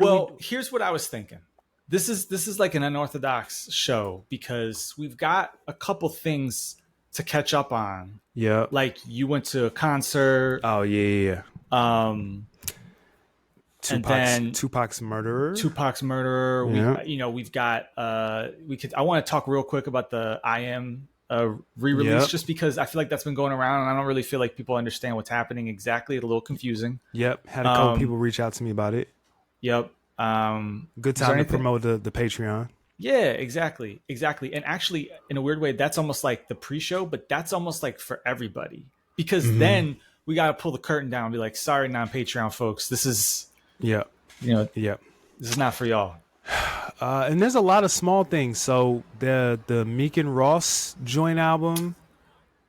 Well, here's what I was thinking. This is like an unorthodox show because we've got a couple things to catch up on. Yeah. Like you went to a concert. Oh yeah. Tupac's murderer. Tupac's murderer. Yeah. We've got I want to talk real quick about the I Am re-release just because I feel like that's been going around and I don't really feel like people understand what's happening exactly. It's a little confusing. Yep. Had a couple people reach out to me about it. Yep. Good time to promote the Patreon. Yeah, exactly. And actually, in a weird way, that's almost like the pre-show, but that's almost like for everybody because then we got to pull the curtain down and be like, sorry, non-Patreon folks, this is, this is not for y'all. And there's a lot of small things. So the Meek and Ross joint album.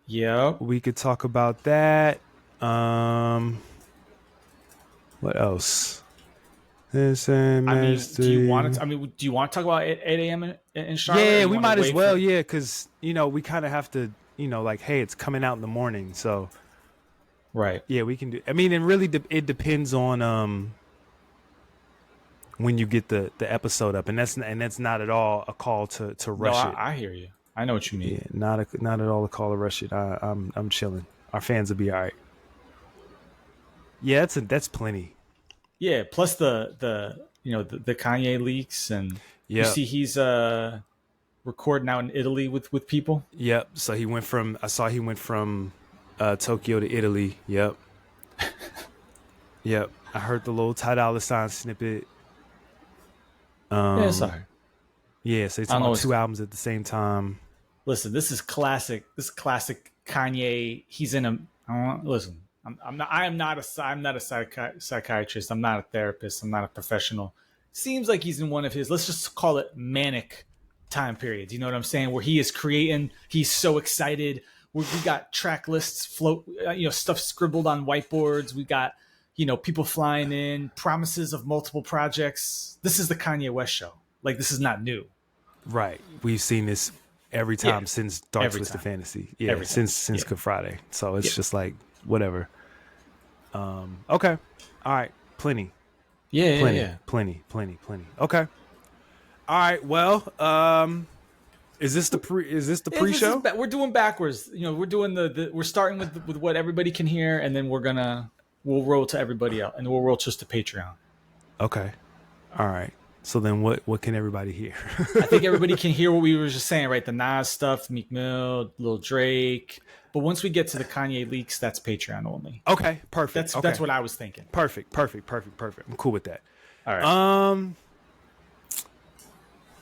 Yeah. We could talk about that. What else? Do you want to talk about 8 a.m. in Charlotte? Yeah, we might as well. Yeah, because we kind of have to. Like, hey, it's coming out in the morning, so right. Yeah, we can do. I mean, it really it depends on when you get the episode up, and that's not at all a call to rush it. I hear you. I know what you mean. Yeah, not at all a call to rush it. I'm chilling. Our fans will be all right. Yeah, that's plenty. Yeah, plus the Kanye leaks and you see he's recording out in Italy with people. Yep. So he went from Tokyo to Italy. Yep. Yep. I heard the little Ty Dolla $ign snippet. Sorry. Yeah, so he's talking about 2 albums at the same time. Listen, this is classic. This is classic Kanye. He's in a listen. I'm not a psychiatrist. I'm not a therapist. I'm not a professional. Seems like he's in one of his, let's just call it manic time periods. You know what I'm saying? Where he is creating, he's so excited. We got track lists float, stuff scribbled on whiteboards. We got, people flying in, promises of multiple projects. This is the Kanye West show. Like, this is not new. Right. We've seen this every time since Dark Twisted Fantasy. Yeah, since Good Friday. So it's just like, whatever. Okay. All right. Plenty. Yeah. Plenty. Okay. All right. Well, is this the pre-show? We're doing backwards. We're doing we're starting with what everybody can hear, and then we'll roll to everybody else, and we'll roll just to Patreon. Okay. All right. So then what can everybody hear? I think everybody can hear what we were just saying, right? The Nas stuff, Meek Mill, Lil Drake. But once we get to the Kanye leaks, that's Patreon only. Okay, perfect. That's what I was thinking. Perfect. I'm cool with that. All right.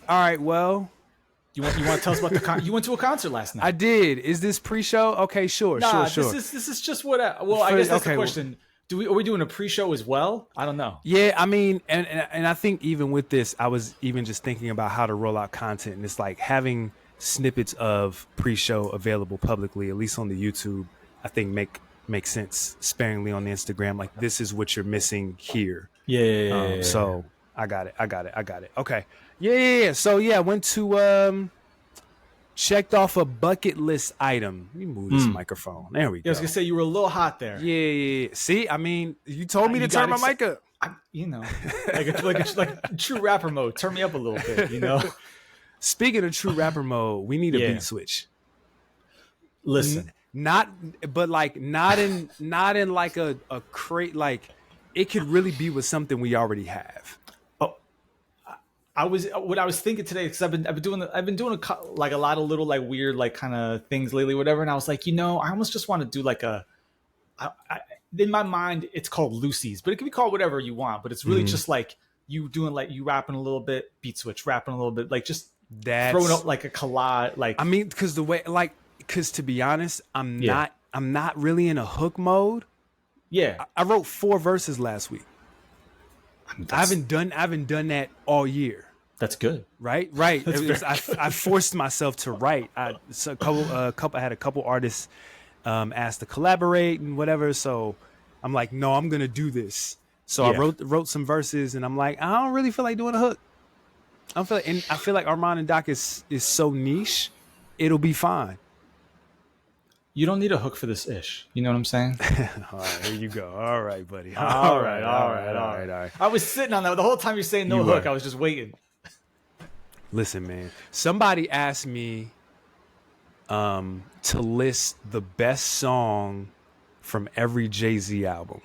All right, well. You want to tell us about you went to a concert last night. I did. Is this pre-show? Okay, sure. This is just what I guess that's the question. Are we doing a pre-show as well? I don't know. Yeah, I mean, and I think even with this, I was even just thinking about how to roll out content, and it's like having snippets of pre-show available publicly, at least on the YouTube, I think makes sense sparingly on the Instagram. Like, this is what you're missing here. Yeah. So I got it. Okay. Yeah. So I went to checked off a bucket list item. Let me move this microphone. There we go. I was gonna say you were a little hot there. Yeah. See, I mean, you told me to turn my mic up. Like true rapper mode. Turn me up a little bit. Speaking of true rapper mode, we need a beat switch. Listen, not in like a crate. Like, it could really be with something we already have. What I was thinking today, because I've been doing like a lot of little like weird like kind of things lately, whatever. And I was like, I almost just want to do like in my mind it's called Lucy's, but it can be called whatever you want. But it's really just like you doing like you rapping a little bit, beat switch, rapping a little bit, like just throwing up like a collage. Like, I mean, because to be honest, I'm not really in a hook mode. Yeah, I wrote 4 verses last week. I haven't done that all year. That's good. Right. I forced myself to write. I had a couple artists asked to collaborate and whatever. So I'm like, no, I'm gonna do this. So I wrote some verses, and I'm like, I don't really feel like doing a hook. I feel like Armond and Doc is so niche, it'll be fine. You don't need a hook for this ish. You know what I'm saying? All right, here you go. All right, buddy. All right. I was sitting on that the whole time you're saying no hook. I was just waiting. Listen, man. Somebody asked me to list the best song from every Jay-Z album.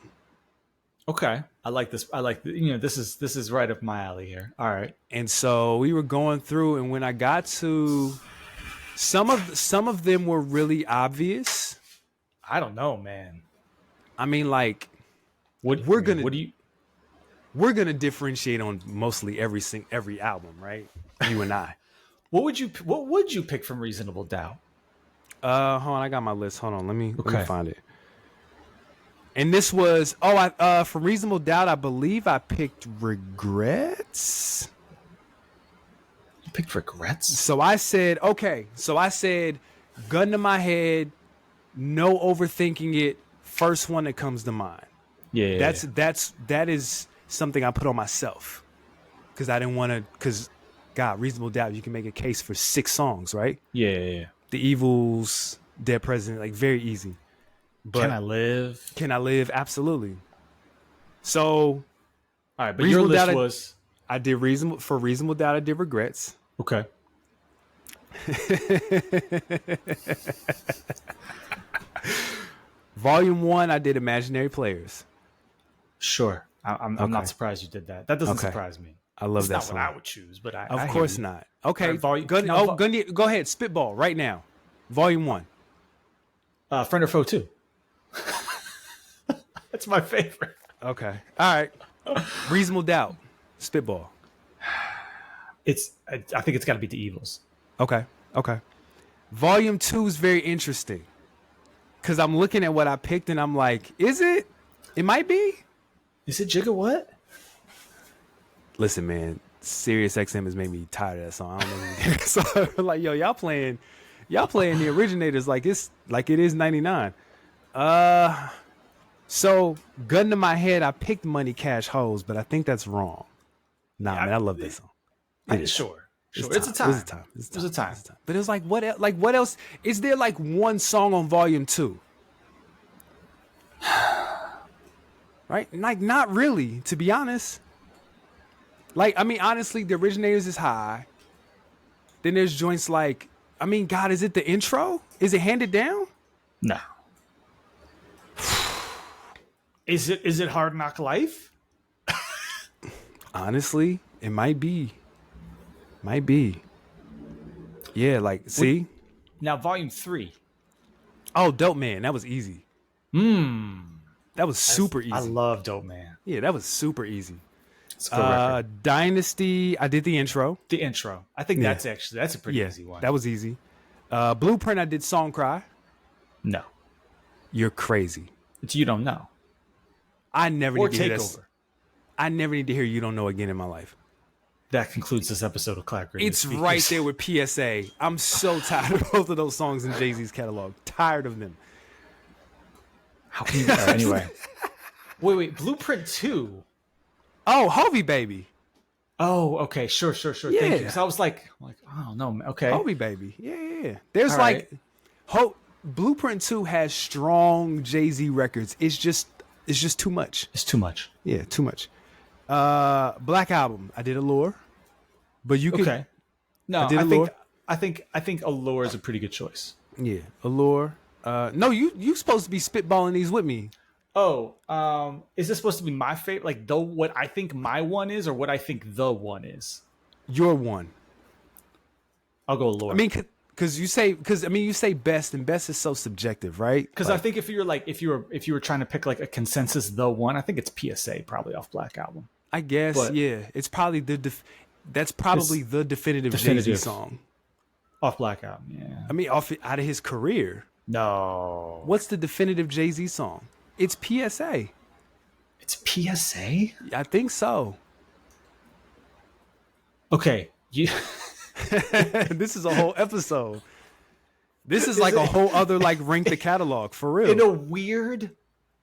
Okay. I like this. This is right up my alley here. All right. And so we were going through, and when I got to some of them were really obvious. I don't know, man. I mean, like, we're gonna differentiate on mostly every album, right? You and I. What would you pick from Reasonable Doubt? Hold on, I got my list. Hold on, let me find it. And this was from Reasonable Doubt, I believe I picked Regrets. You picked Regrets? So I said, gun to my head, no overthinking it, first one that comes to mind. Yeah. That is something I put on myself. Because I didn't want to, God, Reasonable Doubt, you can make a case for 6 songs, right? Yeah. The Evils, Dead President, like very easy. But Can I Live? Absolutely. So, all right, but your list was I did Reasonable Doubt. I did Regrets. Okay. Volume 1, I did Imaginary Players. Sure, I'm not surprised you did that. That doesn't surprise me. I love that not song. What I would choose, but of course not. Okay, right, go ahead, spitball right now. Volume 1. Friend or Foe 2. That's my favorite. Okay. All right. Reasonable Doubt. Spitball. I think it's got to be The Evils. Okay. Volume 2 is very interesting. Because I'm looking at what I picked and I'm like, is it? It might be. Is it Jigga What? Listen, man. Sirius XM has made me tired of that song. I don't know. So, like, yo, y'all playing the originators like it is 99. So, gun to my head, I picked Money Cash Hoes, but I think that's wrong. Nah, man, I love this song. Sure. It's a time. But it was like, what else? Is there like one song on Volume 2? Right? Like, not really, to be honest. Like, I mean, honestly, the originators is high. Then there's joints like, I mean, God, is it the intro? Is it Handed Down? No. Is it Hard Knock Life? Honestly, it might be. Yeah, like, see? Now, Volume 3. Oh, Dope Man. That was easy. That was super easy. I love Dope Man. Yeah, that was super easy. Dynasty, I did the intro. I think that's a pretty easy one. That was easy. Blueprint, I did Song Cry. No. You're crazy. You don't know. I never need to hear this. I never need to hear You Don't Know again in my life. That concludes this episode of Clap Greatest It's Speakers. right there with PSA. I'm so tired of both of those songs in Jay-Z's catalog. Tired of them. How can you? Anyway. Wait. Blueprint 2. Oh, Hovey Baby. Oh, okay. Sure. Yeah. Thank you. So I was like, oh no, okay. Hovey Baby. Yeah. There's all like, Blueprint 2 has strong Jay-Z records. It's just too much. It's too much. Yeah, too much. Black Album. I did Allure, but you could. Okay. No, I think Allure is a pretty good choice. Yeah, Allure. No, you supposed to be spitballing these with me. Oh, is this supposed to be my favorite? Like what I think my one is, or what I think the one is? Your one. I'll go Allure. I mean, you say best, and best is so subjective, right? Because I think if you were trying to pick like a consensus the one, I think it's PSA probably off Black Album. I guess, yeah. It's probably that's probably the definitive Jay-Z song off Black Album. Yeah. I mean, out of his career. No. What's the definitive Jay-Z song? It's PSA. It's PSA? I think so. Okay. This is a whole episode. This is like a whole other like rank the catalog for real. In a weird,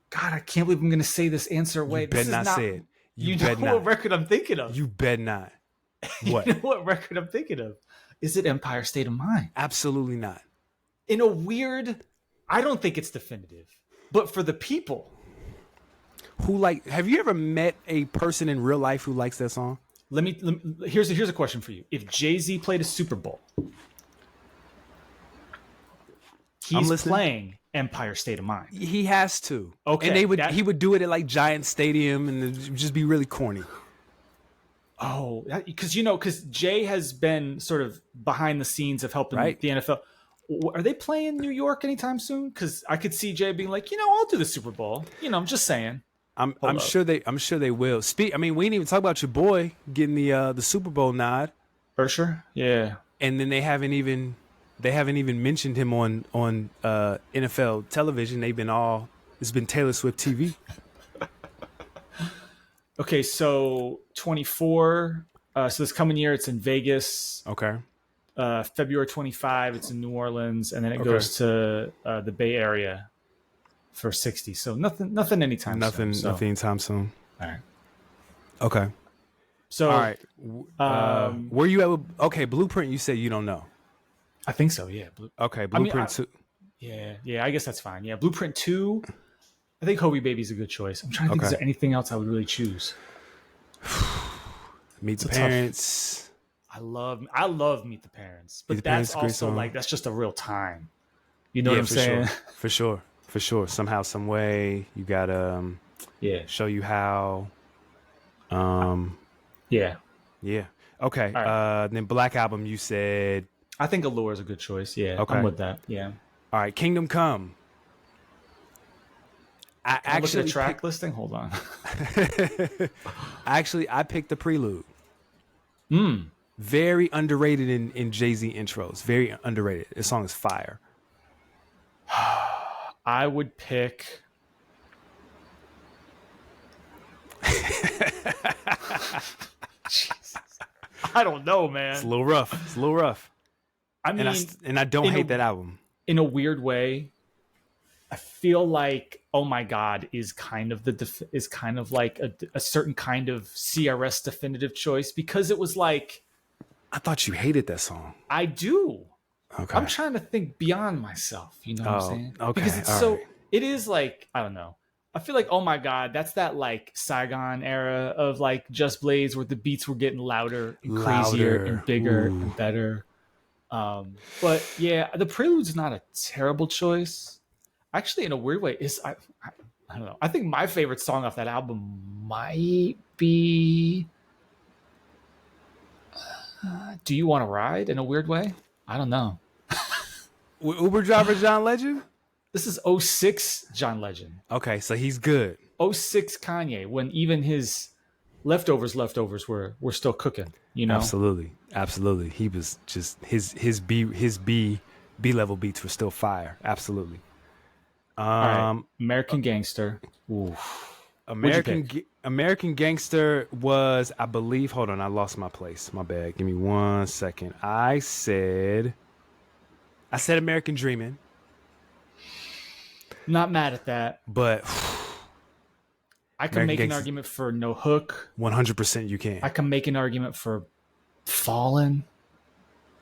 God, I can't believe I'm going to say this answer. Wait, you better not say it. You know what record I'm thinking of. You better not. What? You know what record I'm thinking of? Is it Empire State of Mind? Absolutely not. In a weird, I don't think it's definitive, but for the people, have you ever met a person in real life who likes that song? Here's a question for you. If Jay-Z played a Super Bowl, he's playing Empire State of Mind. He has to. Okay. And he would do it at like Giant Stadium, and it would just be really corny. Oh, because Jay has been sort of behind the scenes of helping the NFL. Are they playing New York anytime soon? Because I could see Jay being like, I'll do the Super Bowl. I'm just saying. I'm sure they will. We didn't even talk about your boy getting the Super Bowl nod. Ursher? Yeah. And then they haven't even mentioned him on NFL television. It's been Taylor Swift TV. Okay, so 24. So this coming year, it's in Vegas. Okay. February 25, it's in New Orleans, and then it goes to the Bay Area for 60. So nothing anytime soon. Nothing anytime soon. All right. Okay. So all right. Were you at? Okay, Blueprint. You said you don't know. I think so. Yeah. Okay. Blueprint 2. Yeah. I guess that's fine. Yeah. Blueprint 2. I think Hobie Baby's a good choice. I'm trying to think. Is there anything else I would really choose? Meet the Parents. I love Meet the Parents, but that's also like that's just a real time. You know what I'm saying? Sure. For sure. Somehow, some way, you gotta show you how. Yeah. Okay. Right. Then Black Album, you said. I think Allure is a good choice. Yeah. Okay. I'm with that. Yeah. All right. Kingdom Come. I actually look at the track listing. Hold on. I picked the Prelude. Very underrated in Jay-Z intros. Very underrated. This song is fire. I would pick. Jesus. I don't know, man. It's a little rough. I mean, and I don't hate that album. In a weird way, I feel like "Oh My God" is kind of like a certain kind of CRS definitive choice, because it was like. I thought you hated that song. I do. Okay. I'm trying to think beyond myself. You know what I'm saying? Okay. Because it's it is like, I don't know. I feel like, "Oh My God," that's that like Saigon era of like Just Blaze, where the beats were getting louder and crazier and bigger and better. But yeah, the Prelude's not a terrible choice. Actually, in a weird way, I don't know. I think my favorite song off that album might be "Do You Want to Ride?" in a weird way. I don't know. Uber driver John Legend? This is 06 John Legend. Okay, so he's good. 06 Kanye, when even his leftovers were still cooking, Absolutely. He was just his B level beats were still fire. Absolutely. Right. American Gangster. Ooh. American Gangster was, I believe, hold on, I lost my place. My bad. Give me 1 second. I said American Dreamin'. Not mad at that. But I can make an argument for No Hook. 100% you can. I can make an argument for Fallen.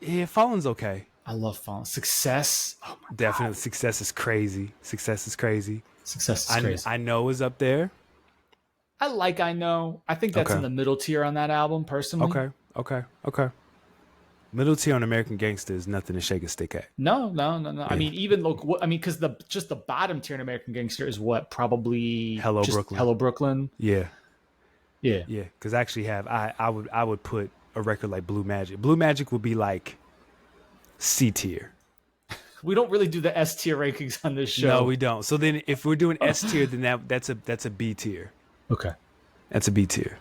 Yeah, Fallen's okay. I love Fallen. Success. Oh my Definitely. God. Success is crazy. I Know is up there. I Know. I think that's in the middle tier on that album, personally. Okay. Middle tier on American Gangster is nothing to shake a stick at. No. Yeah. I mean, even look. Because the bottom tier in American Gangster is what, probably Hello Brooklyn. Hello Brooklyn. Yeah. Because I actually I would put a record like Blue Magic. Blue Magic would be like C tier. We don't really do the S tier rankings on this show. No, we don't. So then, if we're doing S tier, then that's a B tier. Okay, that's a B tier.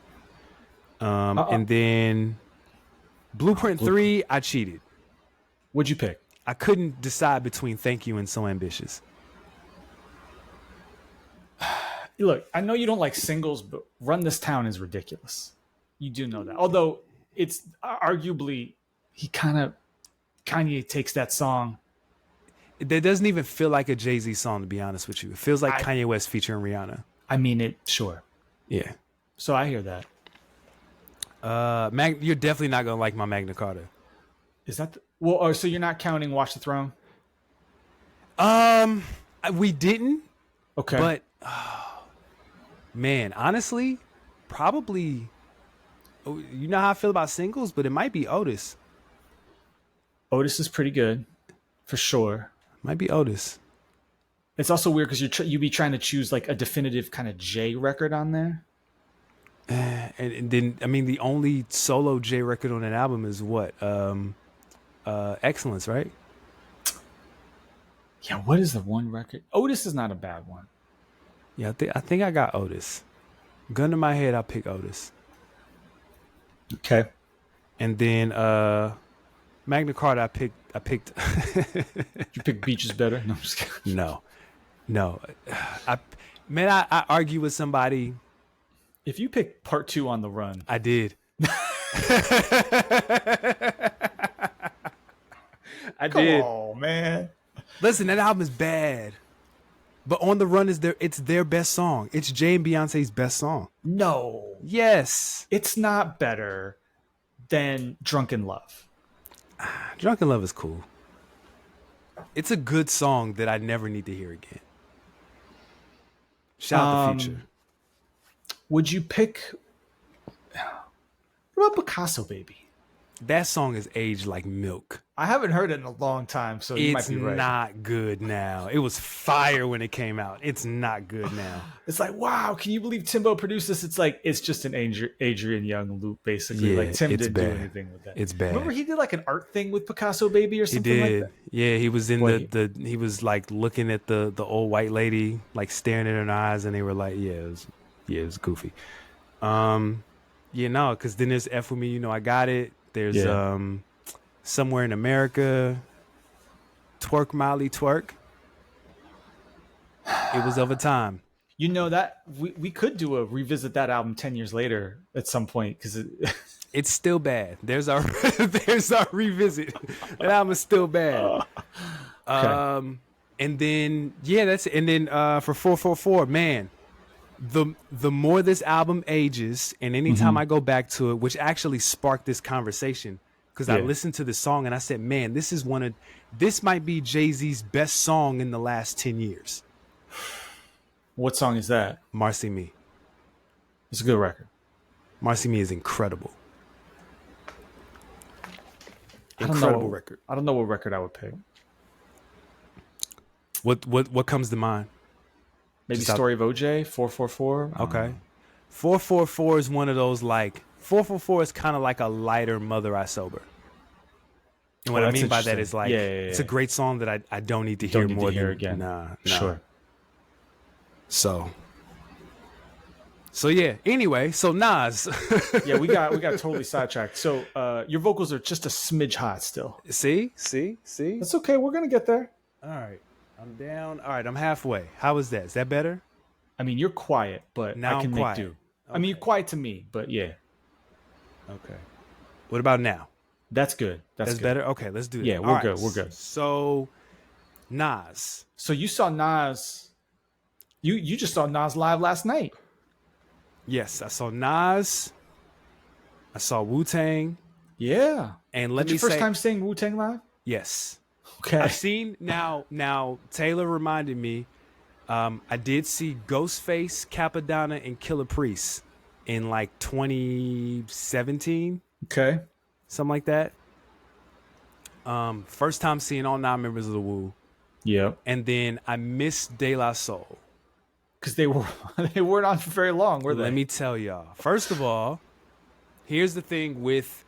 And then Blueprint 3, I cheated. What'd you pick? I couldn't decide between Thank You and So Ambitious. Look, I know you don't like singles, but Run This Town is ridiculous. You do know that. Although it's arguably, Kanye takes that song. It doesn't even feel like a Jay-Z song, to be honest with you. It feels like Kanye West featuring Rihanna. I mean, sure. Yeah. So I hear that. You're definitely not gonna like my Magna Carta. Is that so you're not counting Watch the Throne? We didn't, Okay. but man, honestly, probably. You know how I feel about singles, but it might be Otis. Otis is pretty good, for sure. Might be Otis. It's also weird because you be trying to choose like a definitive kind of J record on there. And then I mean the only solo J record on that album is what? Excellence, right? Yeah, what is the one record? Otis is not a bad one. Yeah, I think I got Otis. Gun to my head, I'll pick Otis. Okay. And then Magna Carta, I picked You pick Beaches better? No, I'm just kidding. No. I argue with somebody. If you pick part 2 on the run, I did. I did. Oh man. Listen, that album is bad. But On the Run it's their best song. It's Jay and Beyonce's best song. No. Yes. It's not better than Drunken Love. Drunken Love is cool. It's a good song that I never need to hear again. Shout out to Future. Would you pick what about Picasso Baby? That song is aged like milk. I haven't heard it in a long time, so you might be right. It's not good now. It was fire when it came out. It's not good now. It's like, wow, can you believe Timbo produced this? It's like, it's just an Adrian Young loop, basically. Yeah, like Tim it's didn't bad. do anything with that. It's bad. Remember he did like an art thing with Picasso Baby or He something did. like that? Yeah, he was in Wait. he was like looking at the old white lady, like staring at her eyes, and they were like, it was goofy. Because then there's F With Me, You Know I Got It. There's Somewhere in America, Twerk Molly Twerk. It was of a time. You know that we could do a revisit that album 10 years later at some point because It's still bad. There's our revisit. That album is still bad. Okay. And then that's it. And then for 444, man, the more this album ages, and anytime I go back to it, which actually sparked this conversation, because I listened to the song and I said, man, this might be Jay-Z's best song in the last 10 years. What song is that? Marcy Me. It's a good record. Marcy Me is incredible. Incredible record. I don't know what record I would pick. What comes to mind? Maybe Story of OJ, 444. Okay. 444 is one of those, like, 444 is kind of like a lighter Mother I Sober. And what I mean by that is like, it's a great song that I don't need to hear more than again. Nah. Sure. So yeah. Anyway, so Nas. Yeah, we got totally sidetracked. So your vocals are just a smidge hot still. See. That's okay. We're gonna get there. All right. I'm down. All right. I'm halfway. How is that? Is that better? I mean, you're quiet, but Now I can I'm make quiet. do. Okay. I mean, you're quiet to me, but yeah, Okay. What about now? that's good. That's good. Better? Okay, let's do that. Yeah, All we're right. good. We're good. So, Nas. So you saw Nas. You just saw Nas live last night. Yes, I saw Nas. I saw Wu-Tang. Yeah. And let Your me first say, time seeing Wu-Tang live? yes. Okay. I've seen now Taylor reminded me, I did see Ghostface, Capadonna, and Killer Priest in like 2017, Okay. something like that. First time seeing all 9 members of the Wu. Yeah. And then I missed De La Soul. Because they weren't on for very long, were they? Let me tell y'all. First of all, here's the thing with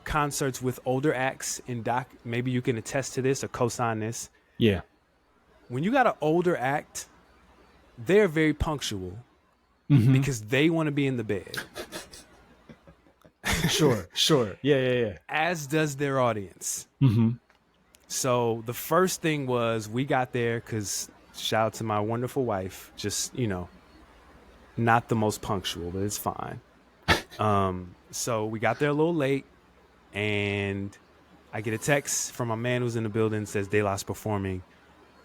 concerts with older acts, and Doc, maybe you can attest to this or co-sign this. Yeah. When you got an older act, they're very punctual because they want to be in the bed. Sure. Yeah. As does their audience. So the first thing was we got there because shout out to my wonderful wife, just, not the most punctual, but it's fine. So we got there a little late, and I get a text from my man who's in the building, says De La's performing.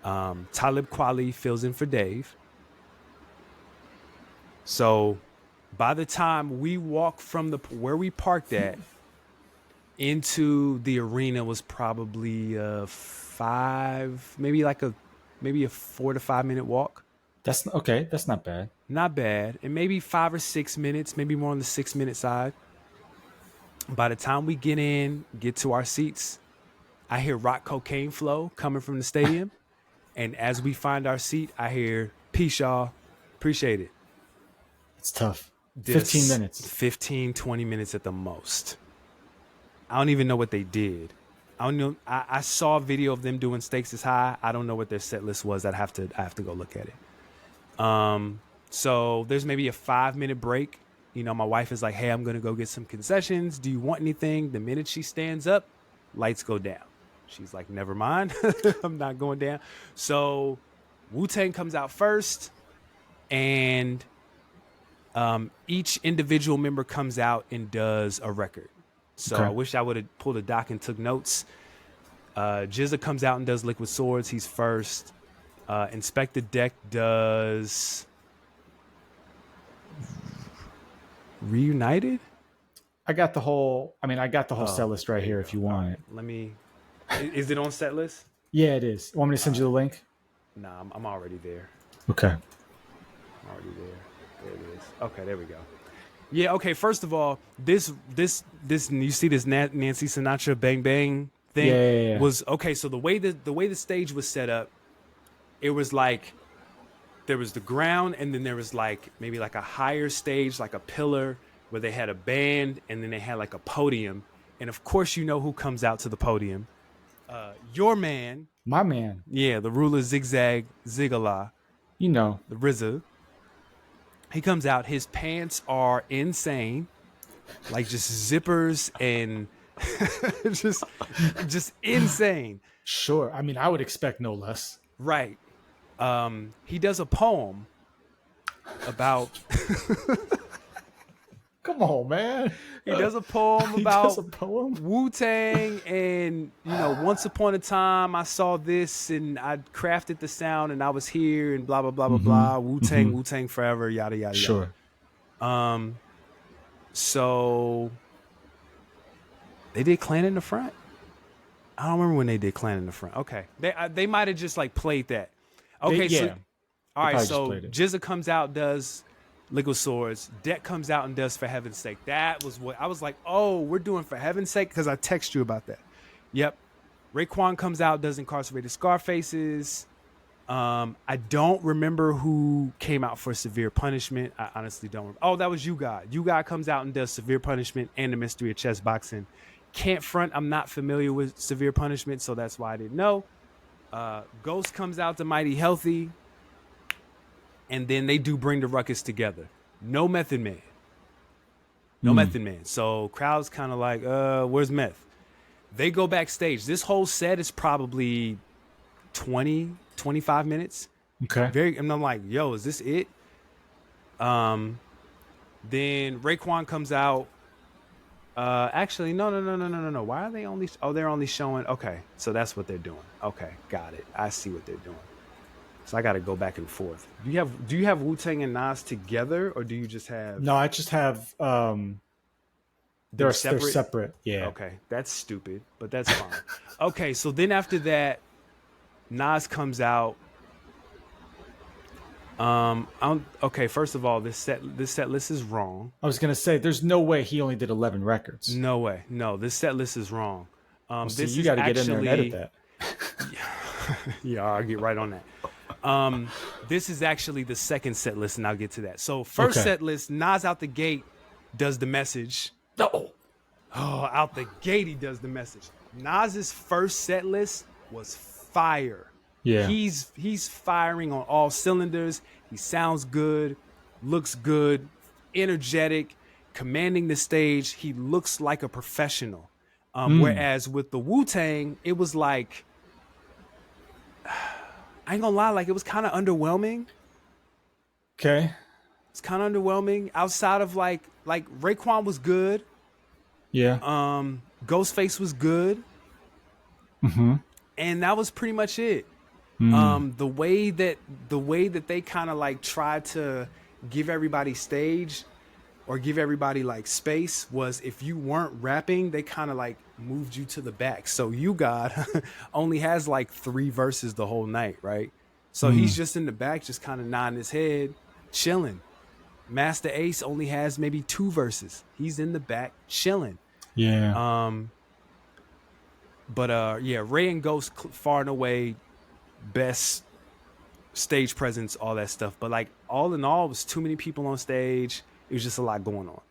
Talib Kweli fills in for Dave. So by the time we walk from where we parked at, into the arena was probably maybe a 4 to 5 minute walk. That's okay. That's not bad. Not bad. And maybe 5 or 6 minutes, maybe more on the 6 minute side. By the time we get to our seats, I hear Rock Cocaine Flow coming from the stadium. And as we find our seat, I hear, peace, y'all. Appreciate it. It's tough. 15 minutes. 15, 20 minutes at the most. I don't even know what they did. I don't know. I saw a video of them doing Stakes is High. I don't know what their set list was. I have to go look at it. So there's maybe a 5-minute break. You know, my wife is like, hey, I'm going to go get some concessions. Do you want anything? The minute she stands up, lights go down. She's like, never mind. I'm not going down. So Wu-Tang comes out first, and each individual member comes out and does a record. So I wish I would have pulled a doc and took notes. GZA comes out and does Liquid Swords. He's first. Inspector Deck does Reunited. I got the whole set list right here if you want it. Let me. Is it on set list? Yeah, it is. Want me to send you the link? Nah, I'm already there. Okay. I'm already there. There it is. Okay, there we go. Yeah. Okay. First of all, this you see this Nancy Sinatra Bang Bang thing was okay. So the way the stage was set up, it was like there was the ground, and then there was like maybe like a higher stage, like a pillar where they had a band, and then they had like a podium. And of course, you know who comes out to the podium. Your man. My man. Yeah, the ruler Zigzag Zigala. You know. The RZA. He comes out. His pants are insane. Like just zippers and just insane. Sure. I mean, I would expect no less. Right. He does a poem about... Come on, man. He does a poem about Wu-Tang, and you know, once upon a time I saw this and I crafted the sound and I was here and blah blah blah blah blah. Wu-Tang, Wu-Tang forever, yada yada yada. Sure. So they did Clan in the front. I don't remember when they did Clan in the front. Okay, they might have just like played that. Okay, so all right, so GZA comes out, does Liquid Swords. Deck comes out and does For Heaven's Sake. That was what I was like, oh, we're doing For Heaven's Sake, because I text you about that. Yep. Raekwon comes out, does Incarcerated Scarfaces. I don't remember who came out for Severe Punishment. I honestly don't remember. Oh, that was You God. You God comes out and does Severe Punishment and The Mystery of Chess Boxing. Can't front, I'm not familiar with Severe Punishment, so that's why I didn't know. Ghost comes out to Mighty Healthy. And then they do Bring the Ruckus together. No Method Man. No Method Man. So crowd's kind of like, where's Meth? They go backstage. This whole set is probably 20, 25 minutes. Okay. And I'm like, yo, is this it? Then Raekwon comes out. Actually, no. Why are they only... Oh, they're only showing... Okay, so that's what they're doing. Okay, got it. I see what they're doing. So I got to go back and forth. Do you have Wu-Tang and Nas together, or do you just have... No, I just have... They're separate. Yeah. Okay, that's stupid, but that's fine. Okay, so then after that, Nas comes out. Okay, first of all, this set list is wrong. I was gonna say, there's no way he only did 11 records. No way. No, this set list is wrong. This you got to get in there and edit that. Yeah, I'll get right on that. This is actually the second set list, and I'll get to that. So first set list, Nas out the gate does The Message. Oh, out the gate he does The Message. Nas's first set list was fire. Yeah. He's firing on all cylinders. He sounds good, looks good, energetic, commanding the stage. He looks like a professional. Whereas with the Wu-Tang, it was like, I ain't gonna lie, like it was kind of underwhelming. Okay. It's kind of underwhelming. Outside of like Raekwon was good. Yeah. Ghostface was good. Mm-hmm. And that was pretty much it. The way that they kind of like tried to give everybody stage or give everybody like space was if you weren't rapping, they kind of like moved you to the back. So You God only has like 3 verses the whole night, right? So he's just in the back, just kind of nodding his head, chilling. Master Ace only has maybe 2 verses. He's in the back chilling. Yeah. But yeah, Ray and Ghost far and away best stage presence, all that stuff. But like all in all, it was too many people on stage. It was just a lot going on.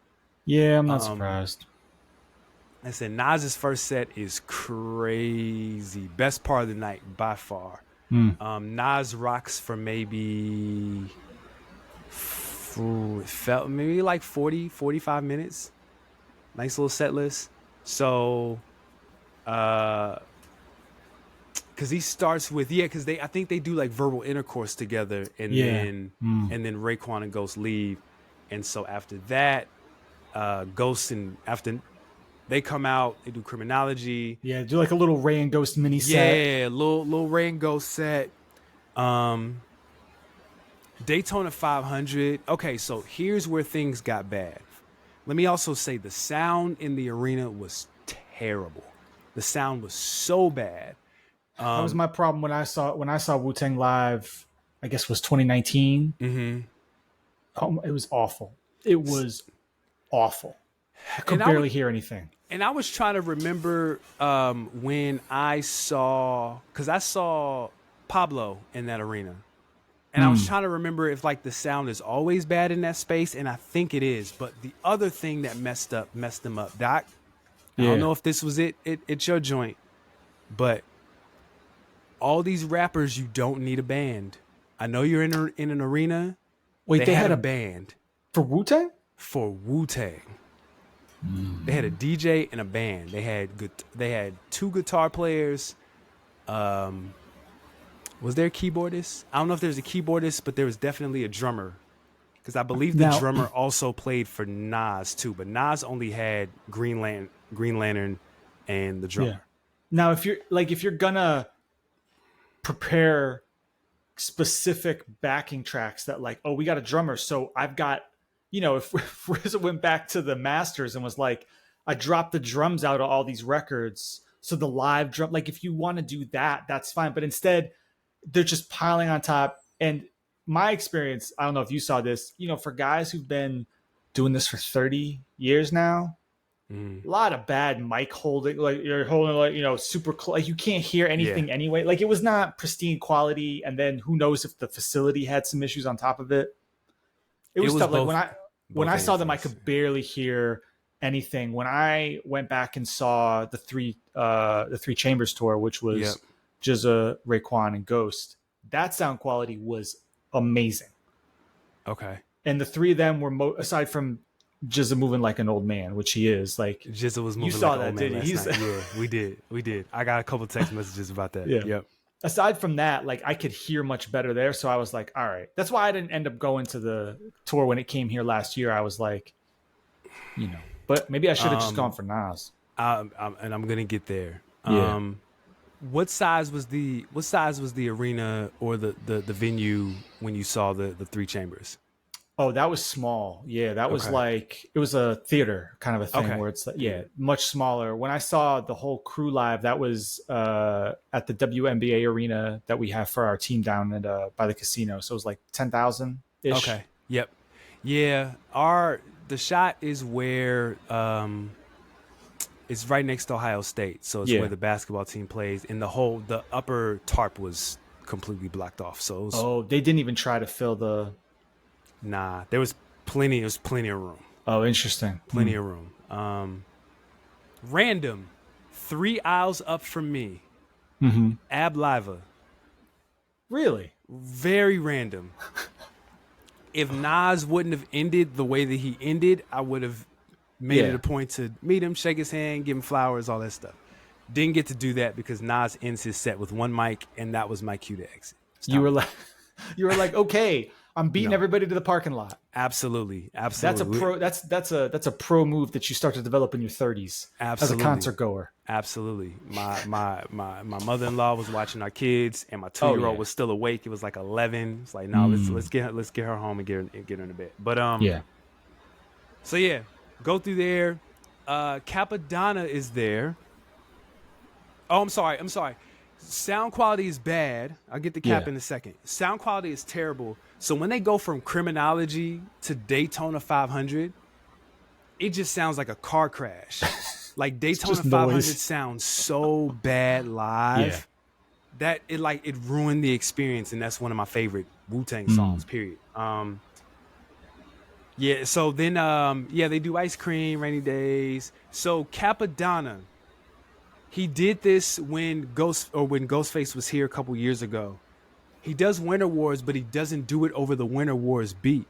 Yeah, I'm not surprised. I said Nas's first set is crazy. Best part of the night by far. Nas rocks for maybe it felt maybe like 40, 45 minutes. Nice little set list. So because he starts with because I think they do like verbal intercourse together, and then Raekwon and Ghost leave, and so after that, Ghost and after they come out, they do Criminology. Yeah, do like a little Ray and Ghost mini set. Yeah, little Ray and Ghost set. Daytona 500. Okay, so here's where things got bad. Let me also say the sound in the arena was terrible. The sound was so bad. That was my problem when I saw Wu-Tang live. I guess was 2019. It was awful. It was awful. I could barely hear anything. And I was trying to remember when I saw Pablo in that arena. And I was trying to remember if like the sound is always bad in that space, and I think it is. But the other thing that messed them up, Doc. I don't know if this was it's your joint, but all these rappers, you don't need a band. I know you're in an arena. Wait, they had a band for Wu-Tang? For Wu-Tang. They had a DJ and a band. They had 2 guitar players. Was there a keyboardist? I don't know if there's a keyboardist, but there was definitely a drummer. Because I believe the drummer also played for Nas too, but Nas only had Green Lantern and the drummer. Yeah. Now, if you're gonna prepare specific backing tracks that like, oh, we got a drummer, so I've got, if RZA went back to the masters and was like, I dropped the drums out of all these records, so the live drum, like if you want to do that, that's fine. But instead, they're just piling on top. And my experience, I don't know if you saw this, for guys who've been doing this for 30 years now, a lot of bad mic holding, like you're holding like, super close, like you can't hear anything anyway. Like it was not pristine quality. And then who knows if the facility had some issues on top of it. It was tough. Like when I saw them, I could barely hear anything. When I went back and saw the three Chambers tour, which was Jizza, Raekwon, and Ghost, that sound quality was amazing. Okay. And the 3 of them were aside from Jizza moving like an old man, which he is. Like Jizza was moving. You saw like that, did you? Yeah, we did. I got a couple text messages about that. Yeah. Yep. Aside from that, like I could hear much better there, so I was like, all right. That's why I didn't end up going to the tour when it came here last year. I was like, but maybe I should have just gone for Nas. And I'm gonna get there. Yeah. What size was the arena or the venue when you saw the 3 Chambers? Oh, that was small. Yeah, that was like, it was a theater kind of a thing where it's like, much smaller. When I saw the whole crew live, that was at the WNBA arena that we have for our team down at by the casino. So it was like 10,000-ish. Okay. Yep. Yeah. The shot is where it's right next to Ohio State. So it's where the basketball team plays, and the upper tarp was completely blocked off. So it was, they didn't even try to fill the. Nah, there was plenty of room. Oh, interesting. Plenty of room. Random, 3 aisles up from me. Ab Liva. Really? Very random. If Nas wouldn't have ended the way that he ended, I would have made it a point to meet him, shake his hand, give him flowers, all that stuff. Didn't get to do that because Nas ends his set with 1 mic, and that was my cue to exit. You were like, okay, I'm beating everybody to the parking lot. Absolutely. That's a pro move that you start to develop in your 30s. Absolutely. As a concert goer. Absolutely. My mother-in-law was watching our kids, and my 2-year-old was still awake. It was like 11. It's like, no, let's get her home and get her in the bed. But So yeah, go through there. Capadonna is there. Oh, I'm sorry. Sound quality is bad. I'll get the cap Yeah. in a second. Sound quality is terrible. So when they go from Criminology to Daytona 500, it just sounds like a car crash. Like Daytona just 500 noise. sounds so bad live Yeah. that it ruined the experience, and that's one of my favorite Wu-Tang songs. Period. Yeah. So then, they do Ice Cream, Rainy Days. So Capadonna, he did this when Ghostface was here a couple years ago. He does Winter Wars, but he doesn't do it over the Winter Wars beat.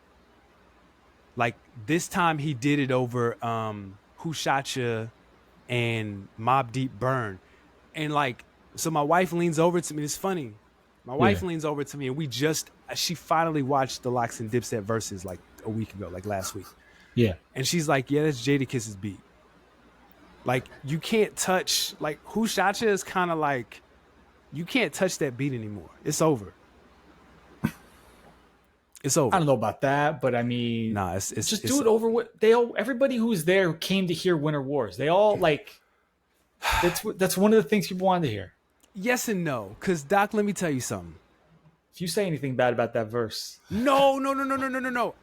Like this time, he did it over Who Shot Ya and Mobb Deep Burn, and like so, my wife leans over to me. It's funny. My wife leans over to me, and she finally watched the Locks and Dipset verses like a week ago, like last week. Yeah. And she's like, "Yeah, that's Jadakiss's beat." Like you can't touch like Who Shot Ya is kind of like you can't touch that beat anymore. It's over. It's over. I don't know about that, but I mean, Nah, it's just do it over. What everybody who's there came to hear Winter Wars. They all like. That's one of the things people wanted to hear. Yes and no, because Doc, let me tell you something. If you say anything bad about that verse, No.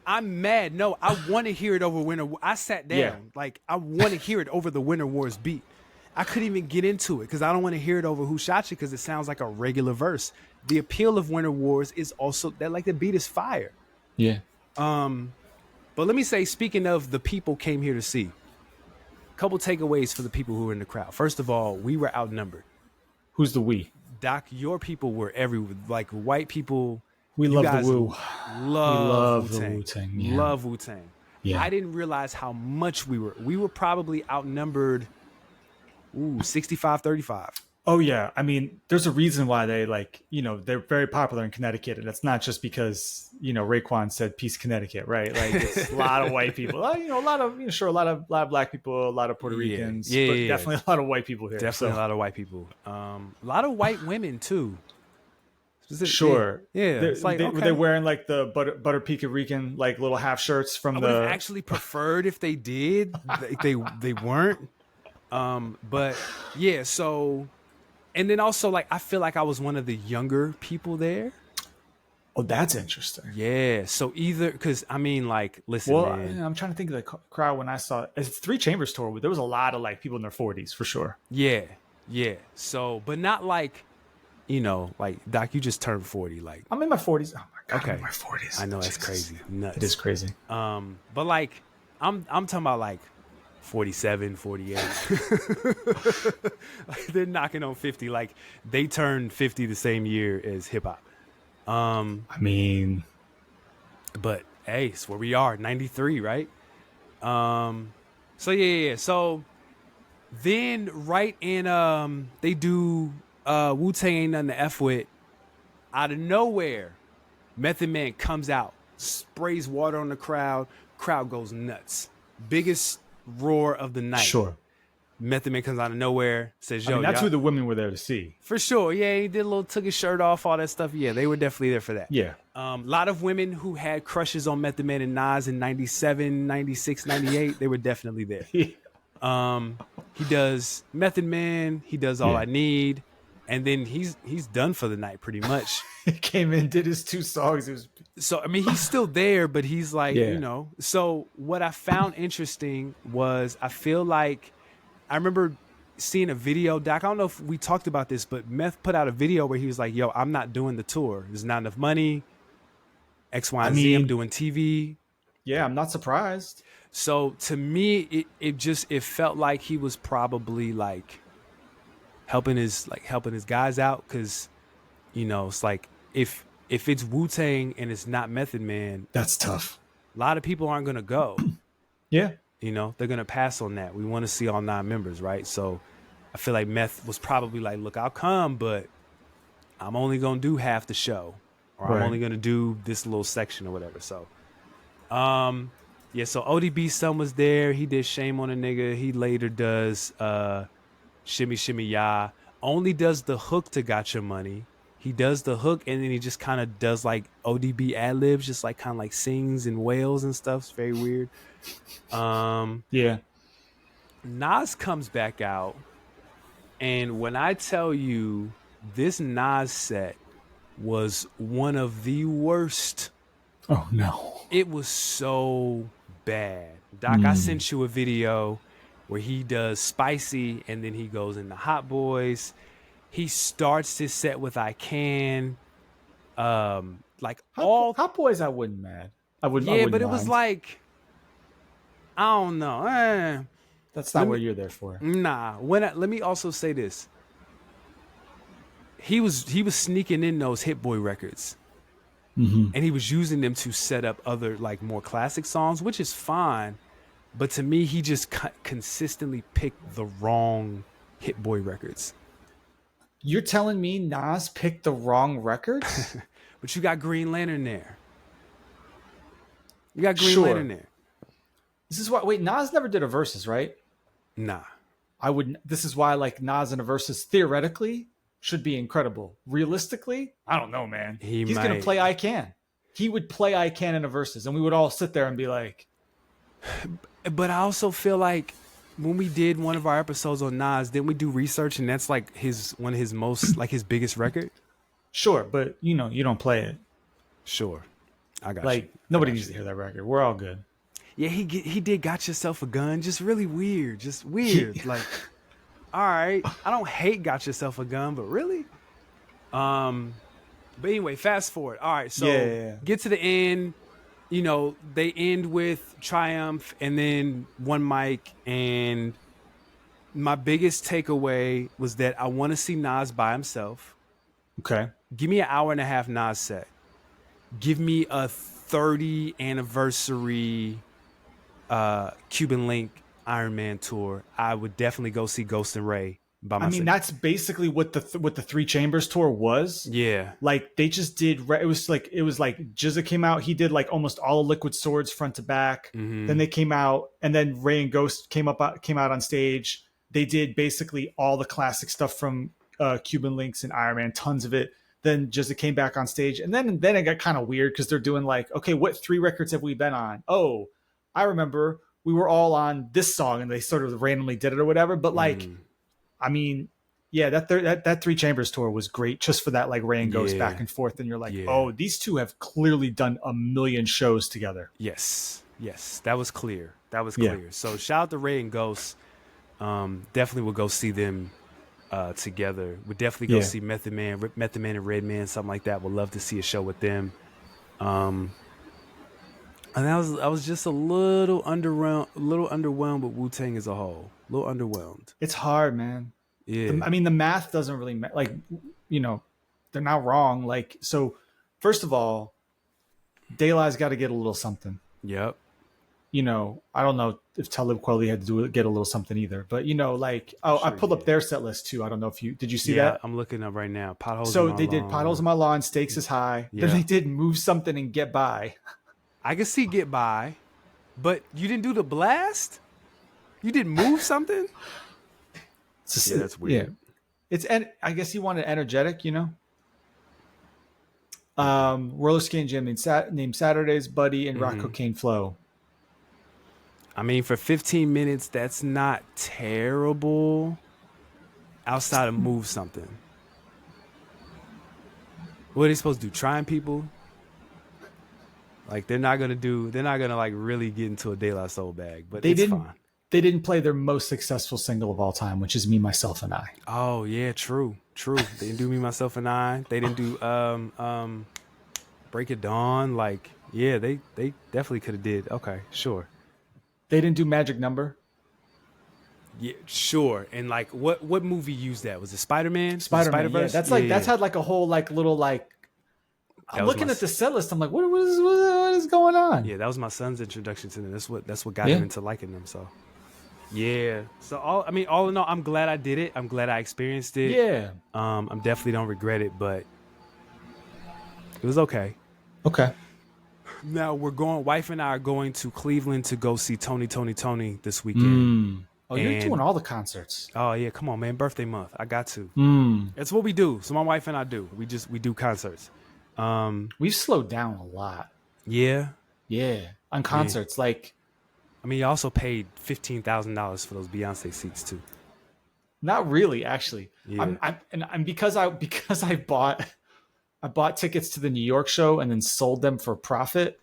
I'm mad. No, I want to hear it over Winter. I sat down. Yeah. Like I want to hear it over the Winter Wars beat. I couldn't even get into it because I don't want to hear it over Who Shot Ya because it sounds like a regular verse. The appeal of Winter Wars is also that like the beat is fire. yeah, But let me say, speaking of the people came here to see, a couple takeaways for the people who were in the crowd. First of all, we were outnumbered. who's the we? Doc, your people were everywhere. Like white people. We you love guys the Wu. Love the Wu-Tang. Wu-Tang. Yeah. Love Wu-Tang. Yeah. I didn't realize how much we were. We were probably outnumbered 65-35. Oh yeah, I mean, there's a reason why they they're very popular in Connecticut, and it's not just because Raekwon said "Peace, Connecticut," right? Like it's a lot of white people, a lot of a lot of black people, a lot of Puerto Ricans, but definitely a lot of white people here. Definitely a lot of white people. A lot of white women too. Sure, yeah. They're, It's like they're wearing like the butter Puerto Rican like little half shirts from I would have actually preferred if they did. they weren't. But yeah. So. And then also, like, I feel like I was one of the younger people there. Oh, that's interesting. Yeah. So either, because, I mean, like, listen, well, man. I'm trying to think of the crowd when I saw it. It's 3 Chambers tour, but there was a lot of, like, people in their 40s, for sure. Yeah. So, but not like, like, Doc, you just turned 40. Like, I'm in my 40s. Oh, my God, okay. I'm in my 40s. I know, that's Jesus. crazy. Nuts. It is crazy. But, like, I'm talking about, like, 47, 48. Like, they're knocking on 50. Like they turned 50 the same year as hip hop. I mean, but hey, it's where we are, 93, right? So yeah. So then right in they do Wu-Tang Ain't Nothing to F With. Out of nowhere, Method Man comes out, sprays water on the crowd goes nuts. Biggest roar of the night. Sure. Method Man comes out of nowhere, says, "Yo, that's who the women were there to see." For sure. Yeah, he took his shirt off, all that stuff. Yeah, they were definitely there for that. Yeah. A lot of women who had crushes on Method Man and Nas in 97, 96, 98, they were definitely there. He does Method Man, he does All I Need, and then he's done for the night pretty much. He came in, did his 2 songs. So, I mean, he's still there, but he's like, So what I found interesting was I feel like I remember seeing a video, Doc. I don't know if we talked about this, but Meth put out a video where he was like, yo, I'm not doing the tour. There's not enough money. X, Y, and Z, I'm doing TV. Yeah, I'm not surprised. So to me, it felt like he was probably like helping his guys out. Cause it's like, if it's Wu-Tang and it's not Method Man, that's tough. A lot of people aren't going to go. Yeah. They're going to pass on that. We want to see all 9 members, right? So I feel like Meth was probably like, look, I'll come, but I'm only going to do half the show, or I'm only going to do this little section or whatever. So, so ODB's son was there. He did Shame on a Nigga. He later does Shimmy Shimmy Ya. Only does the hook to Gotcha Money. he does the hook and then he just kind of does like ODB ad libs, just like kind of like sings and wails and stuff. It's very weird. Yeah. Nas comes back out, and when I tell you this Nas set was one of the worst. Oh no. It was so bad. Doc, I sent you a video where he does Spicy and then he goes into Hot Boys. He starts his set with I Can. Like Hot Boys, I wouldn't mad. I wouldn't. Yeah, I wouldn't but it mind. was like, I don't know. That's not what you're there for. Nah. Let me also say this. He was sneaking in those Hit Boy records. And he was using them to set up other like more classic songs, which is fine. But to me, he just consistently picked the wrong Hit Boy records. You're telling me Nas picked the wrong records? But you got Green Lantern there. You got Green Lantern there. This is why. Wait, Nas never did a versus, right? Nah. I wouldn't. This is why, like, Nas in a versus theoretically should be incredible. Realistically, I don't know, man. He's going to play I Can. He would play I Can in a versus, and we would all sit there and be like. But I also feel like when we did one of our episodes on Nas, didn't we do research, and that's like one of his most like his biggest record? Sure, but you don't play it. Sure, I got like you. Nobody needs to hear that record. We're all good. Yeah, he did Got Yourself a Gun. Just really weird. Just weird. Like, all right, I don't hate Got Yourself a Gun, but really, but anyway, fast forward. All right, so get to the end. You know, they end with Triumph and then One Mic. And my biggest takeaway was that I want to see Nas by himself. Okay. Give me an hour and a half Nas set. Give me a 30 anniversary Cuban Link Iron Man tour. I would definitely go see Ghost and Ray by myself. I mean, that's basically what the Three Chambers tour was. Yeah. Like they just did. It was like Jizza came out. He did like almost all of Liquid Swords front to back. Then they came out, and then Ray and Ghost came out on stage. They did basically all the classic stuff from Cuban Links and Iron Man, tons of it. Then Jizza came back on stage, and then it got kind of weird because they're doing like, okay, what 3 records have we been on? Oh, I remember we were all on this song, and they sort of randomly did it or whatever. But like. I mean, yeah, that Three Chambers tour was great just for that, like Ray and Ghost back and forth. And you're like, oh, these two have clearly done a million shows together. Yes. That was clear. So shout out to Ray and Ghost. Definitely will go see them together. Would definitely go see Method Man and Redman, something like that. Would love to see a show with them. And I was just a little underwhelmed with Wu-Tang as a whole. A little underwhelmed. It's hard, man. Yeah. I mean, the math doesn't really like, they're not wrong. Like, so first of all, De La's got to get a little something. Yep. I don't know if Talib Kweli had to get a little something either, but I pulled up their set list too. I don't know if did you see that? I'm looking up right now. Potholes. So they did Potholes in My Lawn, Stakes is High. Yeah. Then they did Move Something and Get By. I can see Get By, but you didn't do the Blast? You didn't Move Something? That's weird. Yeah. I guess he wanted energetic, Roller Skating Jam named Saturdays, Buddy, and Rock Cocaine Flow. I mean, for 15 minutes, that's not terrible. Outside of Move Something. What are they supposed to do? Trying people? Like they're not gonna like really get into a De La Soul bag, but it's fine. They didn't play their most successful single of all time, which is Me, Myself, and I. Oh yeah, true. They didn't do Me, Myself, and I. They didn't do Break It Dawn. Like, yeah, they definitely could have did. Okay, sure. They didn't do Magic Number. Yeah, sure. And like, what movie used that? Was it Spider-Man? Spider-Man. Yeah, that's had like a whole like little like. I'm looking at the set list. I'm like, what is going on? Yeah, that was my son's introduction to them. That's what got him into liking them. So, yeah. So all in all, I'm glad I did it. I'm glad I experienced it. Yeah. I'm definitely don't regret it, but it was okay. Okay. Now wife and I are going to Cleveland to go see Tony this weekend. Oh, you're doing all the concerts. Oh yeah, come on, man! Birthday month, I got to. Mm. It's what we do. So my wife and I do. We do concerts. We've slowed down a lot. Yeah, On concerts, like. I mean, you also paid $15,000 for those Beyonce seats too. Not really, actually. Yeah. I'm because I bought tickets to the New York show and then sold them for profit.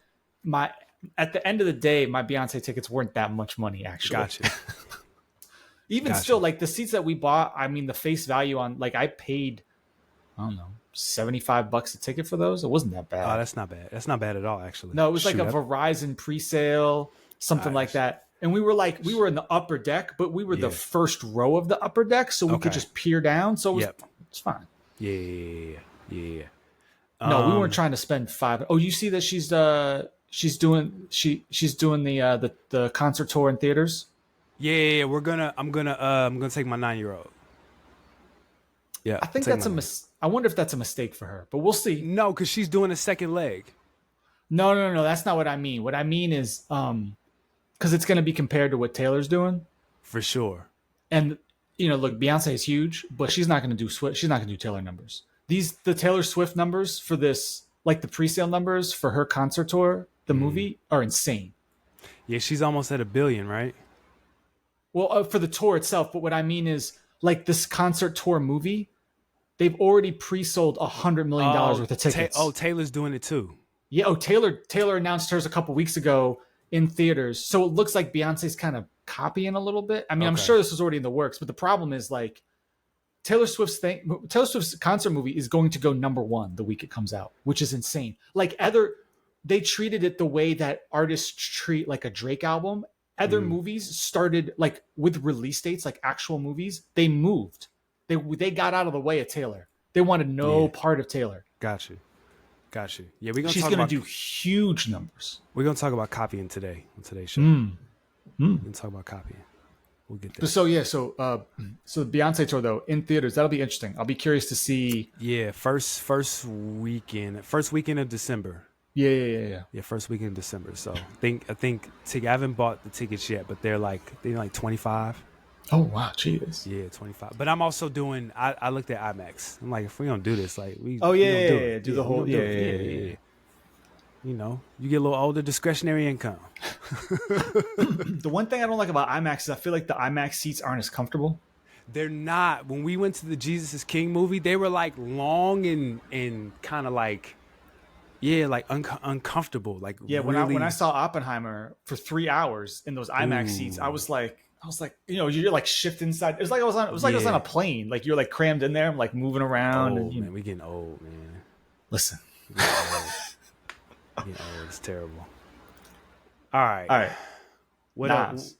At the end of the day, my Beyonce tickets weren't that much money, actually. Gotcha. Even still, like the seats that we bought, I mean, the face value on, like, I paid, I don't know, $75 a ticket for those. It wasn't that bad. Oh, that's not bad. That's not bad at all, actually. No, it was like a Verizon pre-sale, something like that. And we were in the upper deck, but we were the first row of the upper deck, so we could just peer down. So it's fine. Yeah. No, we weren't trying to spend $5. Oh, you see that she's doing the concert tour in theaters. Yeah. I'm gonna take my 9-year-old. Yeah, I think that's I wonder if that's a mistake for her, but we'll see. No, because she's doing a second leg. No. That's not what I mean. What I mean is, because it's going to be compared to what Taylor's doing, for sure. And look, Beyonce is huge, but she's not going to do Swift. She's not going to do Taylor numbers. The Taylor Swift numbers for this, like the pre-sale numbers for her concert tour, the movie, are insane. Yeah, she's almost at $1 billion, right? Well, for the tour itself, but what I mean is, like this concert tour movie, they've already pre-sold $100 million worth of tickets. Taylor's doing it too. Yeah. Oh, Taylor announced hers a couple weeks ago in theaters, so it looks like Beyonce's kind of copying a little bit. I mean, I'm sure this was already in the works, but the problem is, like, Taylor Swift's concert movie is going to go #1 the week it comes out, which is insane. Like they treated it the way that artists treat like a Drake album. Other movies started like with release dates, like actual movies. They moved. They got out of the way of Taylor. They wanted no part of Taylor. Got you. Yeah, She's going to do huge numbers. We're going to talk about copying today on today's show. We're going to talk about copying. We'll get there. So the Beyonce tour though in theaters, that'll be interesting. I'll be curious to see. Yeah, first weekend of December. Yeah. Yeah, first weekend of December. So I think I haven't bought the tickets yet, but they're like 25. Oh wow, jeez. Yeah, 25. But I'm also doing. I looked at IMAX. I'm like, if we don't do this, like we. Oh yeah, do do the whole yeah. You get a little older, discretionary income. The one thing I don't like about IMAX is I feel like the IMAX seats aren't as comfortable. They're not. When we went to the Jesus is King movie, they were like long and kind of like. Yeah, like uncomfortable. Like when really... I saw Oppenheimer for 3 hours in those IMAX seats, I was like, you're like shifting inside. It was like I was on a plane. Like you're like crammed in there, I'm like moving around. Man, we getting old, man. Listen, it's terrible. All right. What Nas.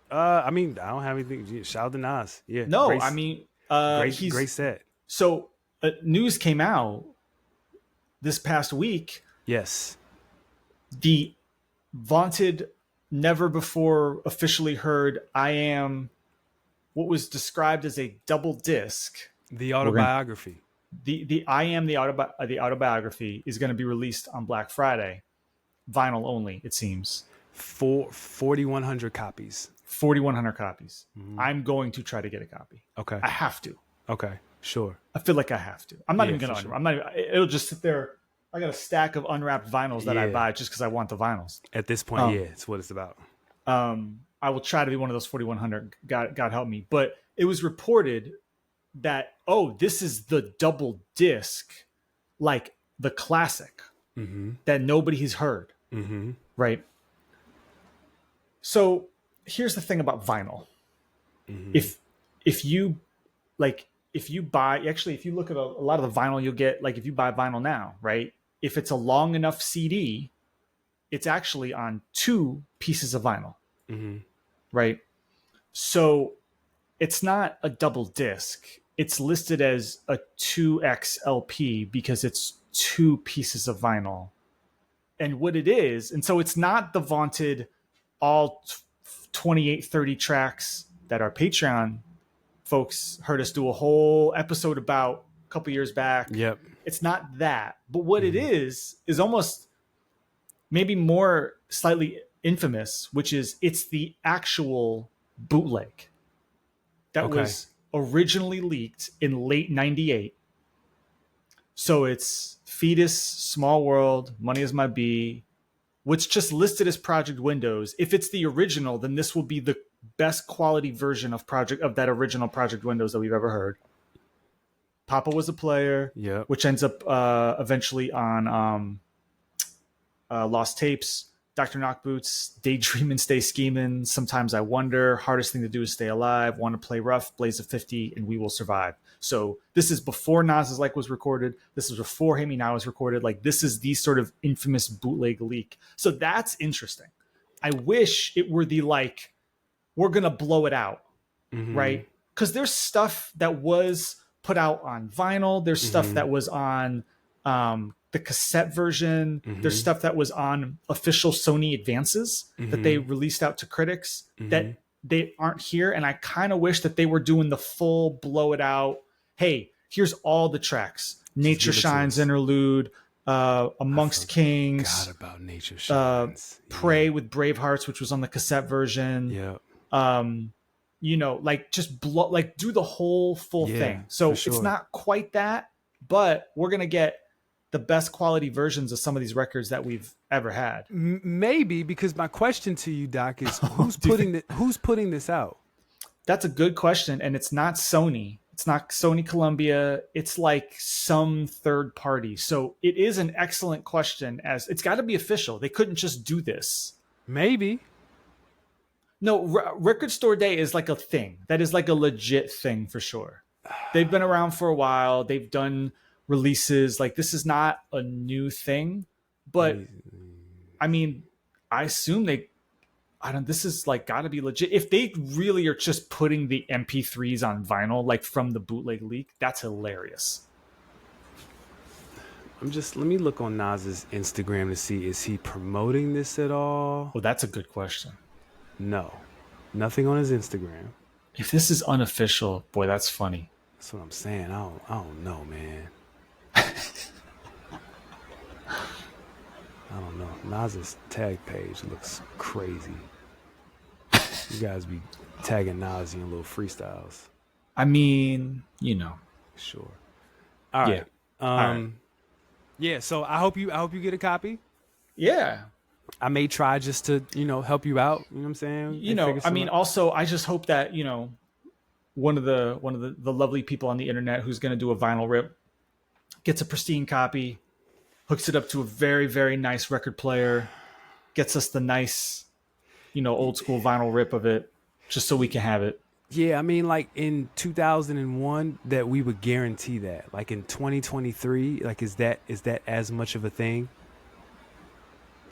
I mean, I don't have anything. Shout out to Nas. Yeah. No, great, I mean, great set. So news came out this past week. Yes. The vaunted, never before officially heard I Am, what was described as a double disc. The autobiography. The I Am, the autobiography is going to be released on Black Friday. Vinyl only, it seems. 4,100 copies. 4,100 copies. Mm-hmm. I'm going to try to get a copy. Okay. I have to. Okay. Sure. I feel like I have to. I'm not even going to. Sure. I'm not. It'll just sit there. I got a stack of unwrapped vinyls that I buy just because I want the vinyls. At this point, it's what it's about. I will try to be one of those 4,100. God help me. But it was reported that, this is the double disc, like the classic that nobody has heard. Mm-hmm. Right? So here's the thing about vinyl. Mm-hmm. If you buy, actually, if you look at a lot of the vinyl you'll get, like if you buy vinyl now, right? If it's a long enough CD, it's actually on 2 pieces of vinyl, right? So it's not a double disc. It's listed as a 2X LP because it's 2 pieces of vinyl. And what it is, and so it's not the vaunted all 28, 30 tracks that our Patreon folks heard us do a whole episode about a couple years back. Yep. It's not that. But what it is almost maybe more slightly infamous, which is it's the actual bootleg. that was originally leaked in late 98. So it's Fetus, Small World, Money Is My Bee, which just listed as Project Windows. If it's the original, then this will be the best quality version of that original Project Windows that we've ever heard. Papa Was a Player, which ends up eventually on Lost Tapes. Dr. Knockboots, Daydream and Stay Schemin', Sometimes I Wonder, Hardest Thing to Do is Stay Alive, Want to Play Rough, Blaze of 50, and We Will Survive. So this is before Nas's Like was recorded. This is before Hey Me Now was recorded. Like, this is the sort of infamous bootleg leak. So that's interesting. I wish it were the, like, we're going to blow it out, right? Because there's stuff that was put out on vinyl. There's stuff that was on the cassette version. There's stuff that was on official Sony advances that they released out to critics that they aren't here. And I kind of wish that they were doing the full blow it out. Hey, here's all the tracks. Nature Shines interlude, Amongst Kings. God about Nature Shines. Pray with Brave Hearts, which was on the cassette version. You know, like, just blow, like, do the whole full thing. So it's not quite that, but we're going to get the best quality versions of some of these records that we've ever had. Maybe, because my question to you, Doc, is who's putting this out? That's a good question, and it's not Sony. It's not Sony Columbia. It's like some third party. So it is an excellent question, as it's got to be official. They couldn't just do this. Maybe. No, Record Store Day is like a thing. That is like a legit thing for sure. They've been around for a while. They've done releases. Like, this is not a new thing, but I mean, I assume this is like got to be legit. If they really are just putting the MP3s on vinyl, like from the bootleg leak, that's hilarious. Let me look on Nas's Instagram to see, is he promoting this at all? Well, that's a good question. No, nothing on his Instagram. If this is unofficial, boy, that's funny. That's what I'm saying. I don't know, man. I don't know. Nas's tag page looks crazy. You guys be tagging Nas in little freestyles. I mean, you know. Sure. All right. Yeah. So I hope you get a copy. Yeah. I may try just to, help you out. You know what I'm saying? You know, I mean, also, I just hope that, one of the lovely people on the internet who's going to do a vinyl rip gets a pristine copy, hooks it up to a very, very nice record player, gets us the nice, old school vinyl rip of it, just so we can have it. Yeah, I mean, like in 2001, that we would guarantee that. Like in 2023, like is that as much of a thing?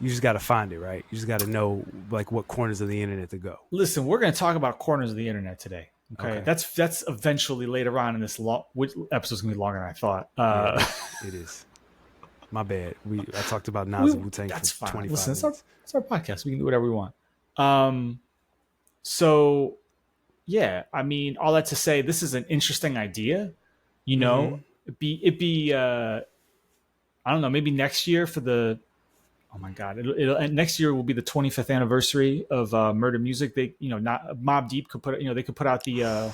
You just got to find it, right? You just got to know like what corners of the internet to go. Listen, we're going to talk about corners of the internet today. Okay. That's eventually later on in this which episode's going to be longer than I thought. Yeah, it is. My bad. I talked about Nas and Wu-Tang for 25 minutes. It's our podcast. We can do whatever we want. So yeah, I mean, all that to say, this is an interesting idea. It'd be I don't know, maybe next year for the, oh my God, it'll next year will be the 25th anniversary of Murder Music. They, not Mobb Deep could put, they could put out the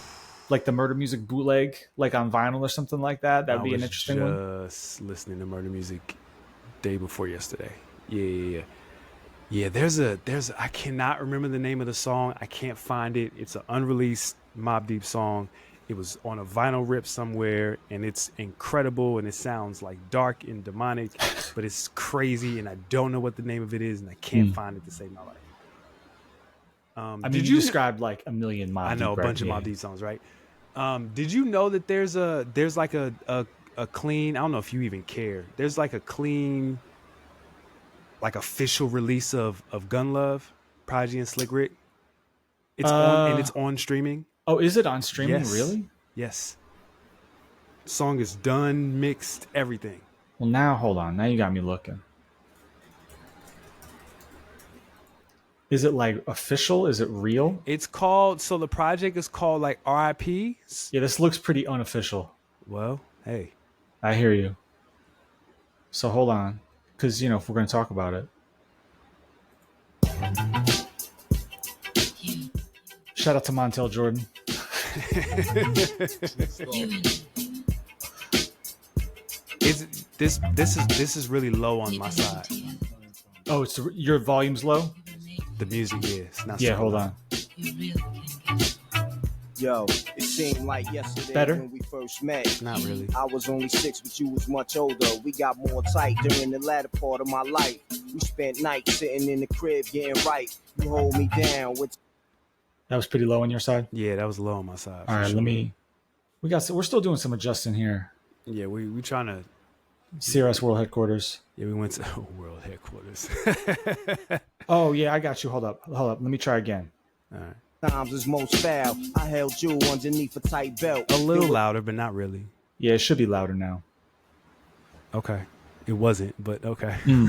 like the Murder Music bootleg, like on vinyl or something like that. That'd be an interesting one. Just listening to Murder Music day before yesterday. Yeah. There's I cannot remember the name of the song. I can't find it. It's an unreleased Mobb Deep song. It was on a vinyl rip somewhere, and it's incredible, and it sounds like dark and demonic, but it's crazy, and I don't know what the name of it is, and I can't find it to save my life. I mean, you described like a million Mobb Deep. I know, a bunch of Mobb Deep songs, right? Did you know that there's like a clean, I don't know if you even care, there's like a clean, like official release of Gun Love, Prodigy and Slick Rick? It's on streaming. Oh, is it on streaming? Yes. Really? Yes. Song is done, mixed, everything. Well, now hold on. Now you got me looking. Is it like official? Is it real? It's called, so the project is called like RIP. Yeah, this looks pretty unofficial. Well, hey. I hear you. So hold on. Because, if we're going to talk about it. Shout out to Montel Jordan. This is really low on my side. Oh, it's your volume's low? The music is not. Yeah, so hold low. on. Yo, it seemed like yesterday Better? when we first met. Not really. I was only 6, but you was much older. We got more tight during the latter part of my life. We spent nights sitting in the crib getting right. You hold me down with. That was pretty low on your side? Yeah, that was low on my side. All right, sure. we're still doing some adjusting here. Yeah, we trying to. CRS World Headquarters. Yeah, we went to World Headquarters. Oh, yeah, I got you. Hold up. Let me try again. All right. Times is most foul. I held you underneath a tight belt. A little louder, but not really. Yeah, it should be louder now. Okay. It wasn't, but okay. Yeah,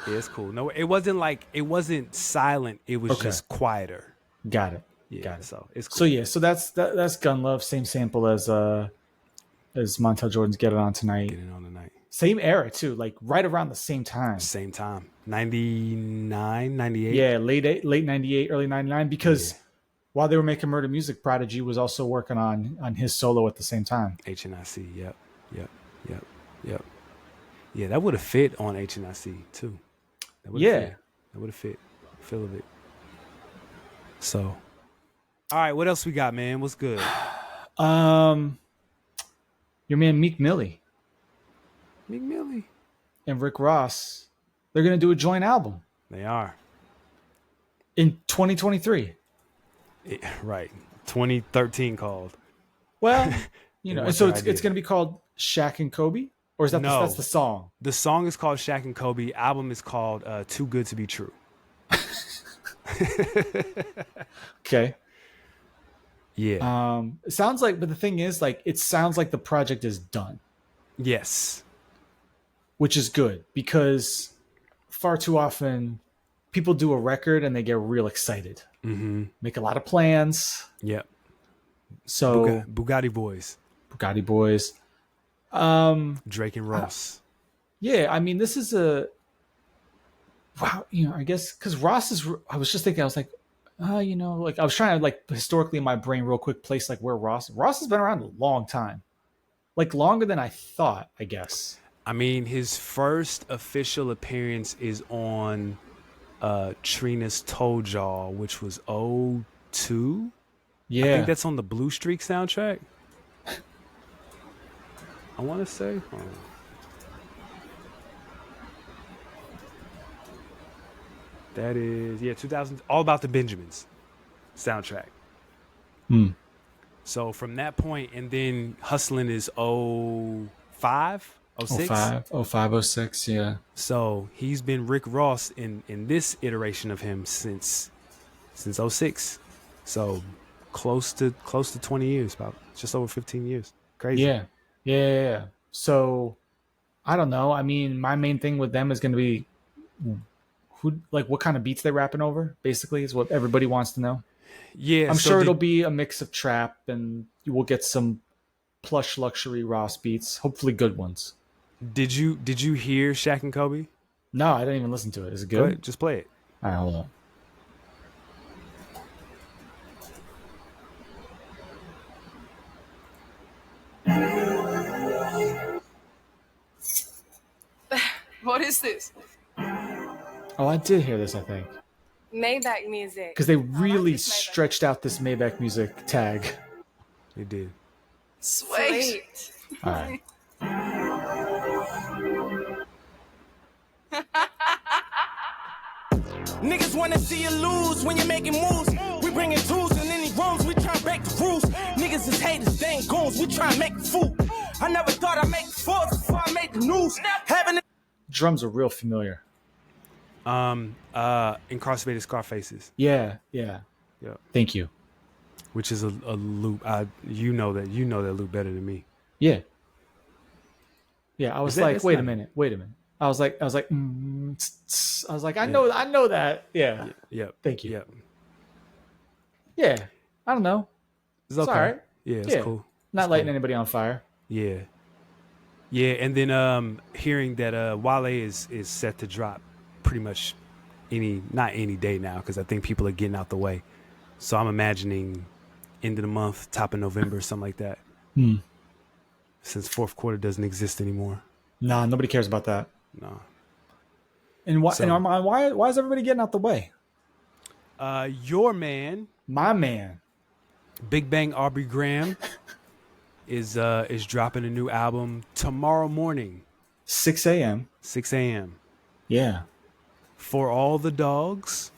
it's cool. No, it wasn't silent. It was just quieter. Got it. Yeah, Got it. So it's cool. So yeah, so that's Gun Love, same sample as Montel Jordan's Get It On Tonight. Get It On Tonight. Same era too, like right around the same time. Same time. 99, 98. Yeah, late 98, early 99, because while they were making Murder Music, Prodigy was also working on his solo at the same time. HNIC, yep. Yeah, that would have fit on HNIC too. That would have fit. Feel of it. So, all right, what else we got, man? What's good? Your man Meek Millie Meek and Rick Ross, they're gonna do a joint album They are. in 2023. Right. 2013 called. Well, you know, What's so your it's idea? gonna be called Shaq and Kobe, or is that No. that's the song? The song is called Shaq and Kobe. Album is called Too Good to Be True. Okay. Yeah. It sounds like, but the thing is, like, it sounds like the project is done, Yes. which is good because far too often people do a record and they get real excited, make a lot of plans. Yep. So Bugatti Boys. Bugatti Boys. Drake and Ross. Yeah, I mean, this is wow. You know, I guess because Ross is. I was just thinking. I was like, you know, like I was trying to like historically in my brain, real quick, place like where Ross has been around a long time, like longer than I thought. I guess. I mean, his first official appearance is on Trina's Told Y'all, which was 02. Yeah, I think that's on the Blue Streak soundtrack. I want to say. Hold on. That is 2000. All About the Benjamins soundtrack. So from that point, and then Hustlin' is 05, 06. 05, 06, yeah. So he's been Rick Ross in this iteration of him since 06. So close to 20 years, about just over 15 years. Crazy. Yeah. So I don't know. I mean, my main thing with them is going to be what kind of beats they rapping over, basically, is what everybody wants to know. Yeah. I'm sure it'll be a mix of trap, and you will get some plush luxury Ross beats, hopefully good ones. Did you hear Shaq and Kobe? No, I didn't even listen to it. Is it good? Go ahead, just play it. All right, hold on. What is this? Oh, I did hear this, I think. Maybach music. Because they really this Maybach. stretched out this Maybach music tag. They did. Sweet. All right. Niggas wanna see you lose when you're making moves. We bringing tools in any rooms, we try and break the rules. Niggas is haters, they ain't goons, we try and make a fool. I never thought I'd make fours before I made the news. Having a Drums are real familiar. Incarcerated Scarfaces. Yeah. Thank you. Which is a loop. You know that loop better than me. Yeah. I was like, that's wait a not- minute. I was like, I know that. Yeah. Yep. Thank you. Yep. Yeah. I don't know. It's It's okay. all right. Yeah, it's Yeah. cool. Not It's lighting cool. anybody on fire. Yeah. Yeah, and then hearing that Wale is set to drop pretty much not any day now, because I think people are getting out the way. So I'm imagining end of the month, top of November, something like that. Since fourth quarter doesn't exist anymore. Nah, nobody cares about that. No. And why? So- And Armand, why is everybody getting out the way? Your man, My man. Big Bang Aubrey Graham, is dropping a new album tomorrow morning, 6 a.m. 6 a.m. Yeah. For all the dogs.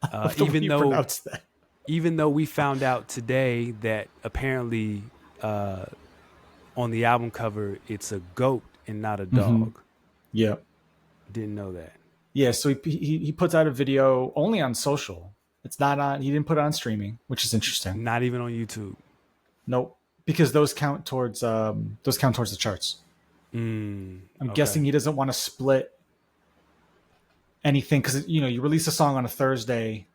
The way you pronounce that. Even though we found out today that apparently on the album cover it's a goat and not a dog. Yeah. Didn't know that. Yeah, so he puts out a video only on social. It's not on. He didn't put it on streaming, which is interesting. Not even on YouTube. Nope, because those count towards the charts. I'm guessing he doesn't want to split anything because you release a song on a Thursday,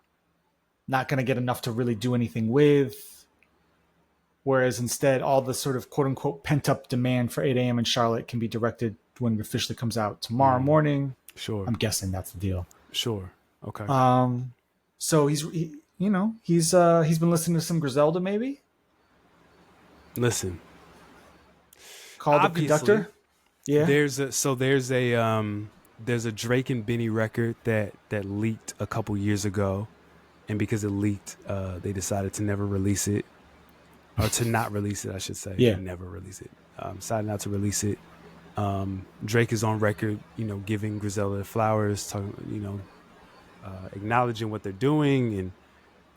not going to get enough to really do anything with. Whereas instead, all the sort of quote unquote pent up demand for 8 a.m. in Charlotte can be directed when it officially comes out tomorrow morning. Sure. I'm guessing that's the deal. Sure. Okay. So he's been listening to some Griselda, maybe. Listen. Called the Obviously, Conductor. Yeah. There's a Drake and Benny record that leaked a couple years ago, and because it leaked, they decided to never release it, or to not release it, I should say. Yeah. Never release it. Decided not to release it. Drake is on record, giving Griselda flowers, talking, acknowledging what they're doing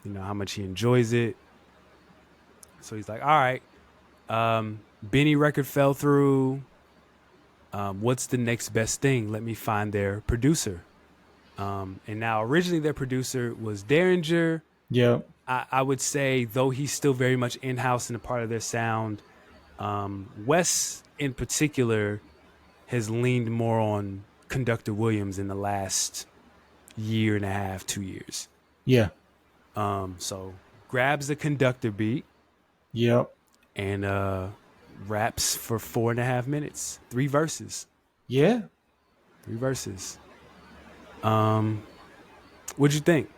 and how much he enjoys it. So he's like, all right, Benny record fell through. What's the next best thing? Let me find their producer. And now originally their producer was Derringer. Yeah. I would say, though he's still very much in-house and a part of their sound, Wes in particular has leaned more on Conductor Williams in the last year and a half, 2 years. Yeah. So grabs the Conductor beat. Yep. And raps for 4.5 minutes. 3 verses. Yeah. 3 verses. What'd you think?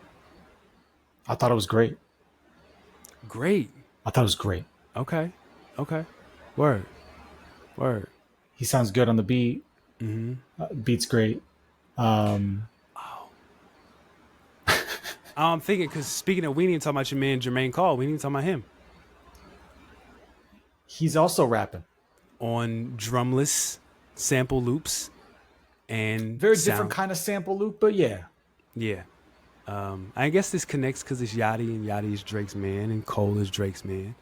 I thought it was great. Great. I thought it was great. Okay. Word. He sounds good on the beat. Beat's great. I'm thinking, because speaking of, we need to talk about your man Jermaine Call. We need to talk about him. He's also rapping on drumless sample loops and very sound. different kind of sample loop, but yeah. I guess this connects because it's Yachty, and Yachty is Drake's man, and Cole is Drake's man.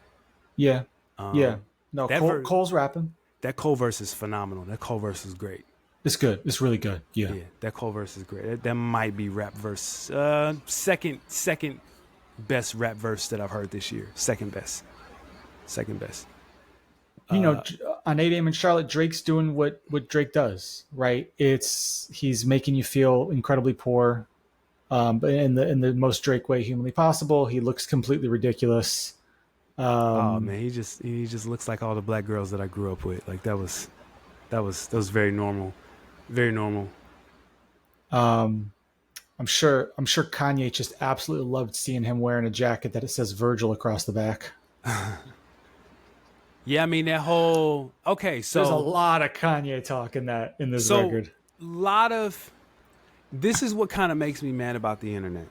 Yeah. No, Cole's rapping. That Cole verse is phenomenal. That Cole verse is great. It's good. It's really good. Yeah. That Cole verse is great. That might be rap verse. Second best rap verse that I've heard this year. Second best. On 8 a.m. in Charlotte, Drake's doing what Drake does, right? He's making you feel incredibly poor, but in the most Drake way humanly possible. He looks completely ridiculous. Oh man, he just looks like all the black girls that I grew up with. Like that was very normal, very normal. I'm sure Kanye just absolutely loved seeing him wearing a jacket that it says Virgil across the back. Yeah, I mean that whole so there's a lot of Kanye talk in this record. This is what kind of makes me mad about the internet.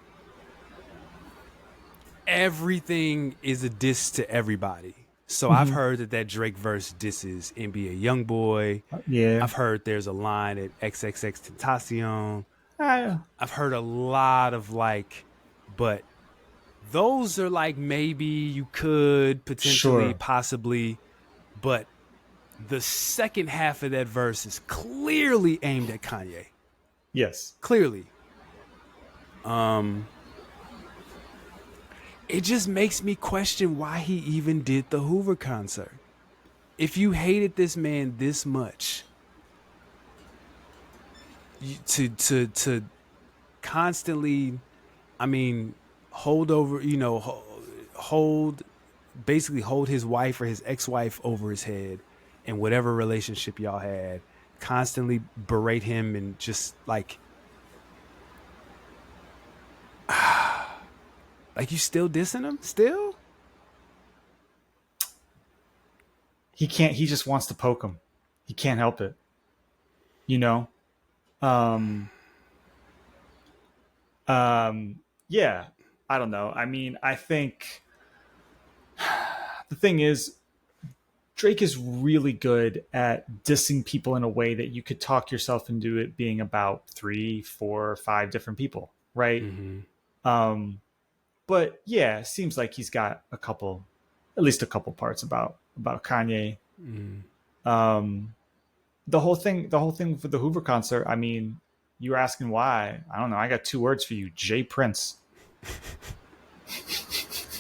Everything is a diss to everybody. So I've heard that Drake verse disses NBA YoungBoy. Yeah. I've heard there's a line at XXX Tentacion. Yeah. I've heard a lot of but those are maybe you could potentially, possibly, but the second half of that verse is clearly aimed at Kanye. Yes. Clearly. It just makes me question why he even did the Hoover concert. If you hated this man this much, to constantly, hold his wife or his ex-wife over his head in whatever relationship y'all had, constantly berate him and just Like, you still dissing him? Still? He can't. He just wants to poke him. He can't help it. You know. Yeah. I don't know. I mean, I think the thing is, Drake is really good at dissing people in a way that you could talk yourself into it being about 3, 4, 5 different people, right? Mm-hmm. But yeah, it seems like he's got at least a couple parts about Kanye. The whole thing for the Hoover concert. I mean, you were asking why. I don't know. I got 2 words for you: J Prince.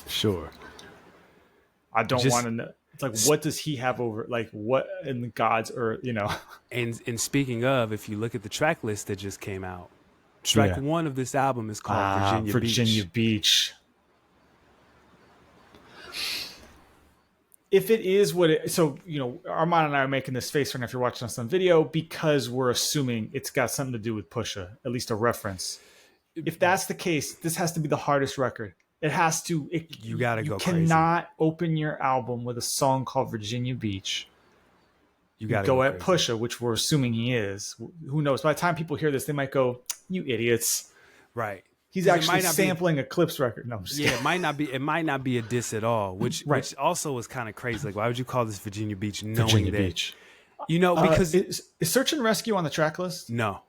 Sure. I don't want to know. It's like, what does he have over? Like, what in the gods earth? You know. And speaking of, if you look at the track list that just came out, track 1 of this album is called Virginia Beach. If it is what it, so, you know, Armand and I are making this face right now if you're watching us on video because we're assuming it's got something to do with Pusha, at least a reference. If that's the case, this has to be the hardest record. It has to. You gotta go crazy. You cannot open your album with a song called Virginia Beach. You gotta go at crazy. Pusha, which we're assuming he is. Who knows? By the time people hear this, they might go, "You idiots!" Right. He's actually sampling a Clips record. No, I'm just kidding. It might not be a diss at all, which also was kind of crazy. Like, why would you call this Virginia Beach knowing Virginia that? Beach. You know, because is Search and Rescue on the track list? No.